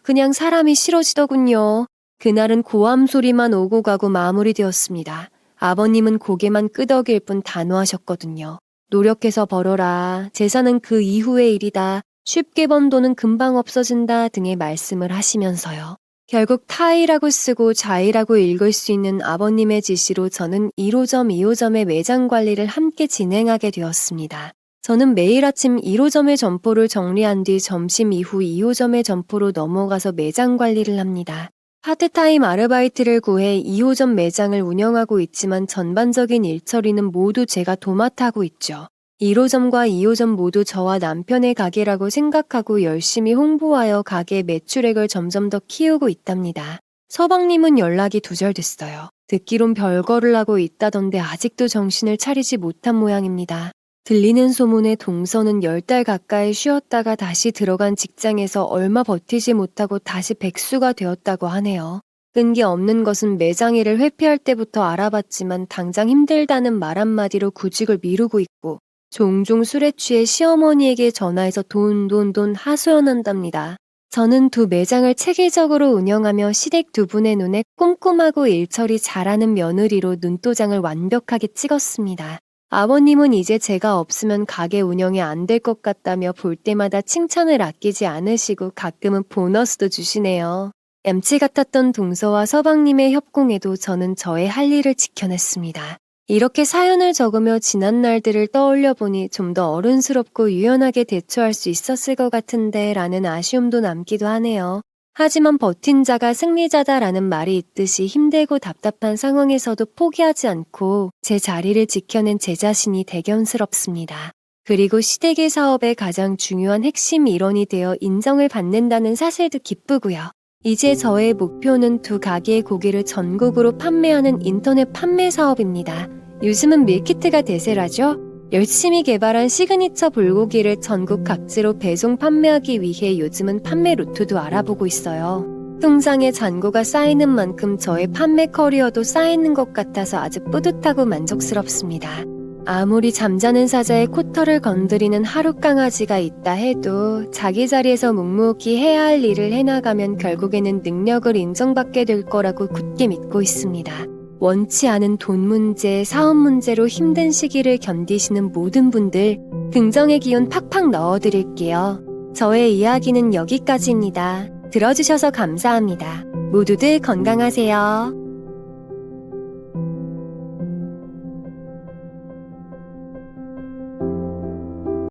그냥 사람이 싫어지더군요. 그날은 고함 소리만 오고 가고 마무리되었습니다. 아버님은 고개만 끄덕일 뿐 단호하셨거든요. 노력해서 벌어라. 재산은 그 이후의 일이다. 쉽게 번 돈은 금방 없어진다 등의 말씀을 하시면서요. 결국 타이라고 쓰고 좌이라고 읽을 수 있는 아버님의 지시로 저는 1호점, 2호점의 매장 관리를 함께 진행하게 되었습니다. 저는 매일 아침 1호점의 점포를 정리한 뒤 점심 이후 2호점의 점포로 넘어가서 매장 관리를 합니다. 파트타임 아르바이트를 구해 2호점 매장을 운영하고 있지만 전반적인 일처리는 모두 제가 도맡아하고 있죠. 1호점과 2호점 모두 저와 남편의 가게라고 생각하고 열심히 홍보하여 가게 매출액을 점점 더 키우고 있답니다. 서방님은 연락이 두절됐어요. 듣기론 별거를 하고 있다던데 아직도 정신을 차리지 못한 모양입니다. 들리는 소문에 동서는 10달 가까이 쉬었다가 다시 들어간 직장에서 얼마 버티지 못하고 다시 백수가 되었다고 하네요. 끈기 없는 것은 매장 일을 회피할 때부터 알아봤지만 당장 힘들다는 말 한마디로 구직을 미루고 있고 종종 술에 취해 시어머니에게 전화해서 돈 하소연한답니다. 저는 두 매장을 체계적으로 운영하며 시댁 두 분의 눈에 꼼꼼하고 일처리 잘하는 며느리로 눈도장을 완벽하게 찍었습니다. 아버님은 이제 제가 없으면 가게 운영이 안 될 것 같다며 볼 때마다 칭찬을 아끼지 않으시고 가끔은 보너스도 주시네요. 얌체 같았던 동서와 서방님의 협공에도 저는 저의 할 일을 지켜냈습니다. 이렇게 사연을 적으며 지난 날들을 떠올려 보니 좀 더 어른스럽고 유연하게 대처할 수 있었을 것 같은데 라는 아쉬움도 남기도 하네요. 하지만 버틴 자가 승리자다라는 말이 있듯이 힘들고 답답한 상황에서도 포기하지 않고 제 자리를 지켜낸 제 자신이 대견스럽습니다. 그리고 시댁의 사업의 가장 중요한 핵심 일원이 되어 인정을 받는다는 사실도 기쁘고요. 이제 저의 목표는 두 가게의 고기를 전국으로 판매하는 인터넷 판매 사업입니다. 요즘은 밀키트가 대세라죠? 열심히 개발한 시그니처 불고기를 전국 각지로 배송 판매하기 위해 요즘은 판매 루트도 알아보고 있어요. 통장에 잔고가 쌓이는 만큼 저의 판매 커리어도 쌓이는 것 같아서 아주 뿌듯하고 만족스럽습니다. 아무리 잠자는 사자의 코털을 건드리는 하루 강아지가 있다 해도 자기 자리에서 묵묵히 해야 할 일을 해나가면 결국에는 능력을 인정받게 될 거라고 굳게 믿고 있습니다. 원치 않은 돈 문제, 사업 문제로 힘든 시기를 견디시는 모든 분들 긍정의 기운 팍팍 넣어드릴게요. 저의 이야기는 여기까지입니다. 들어주셔서 감사합니다. 모두들 건강하세요.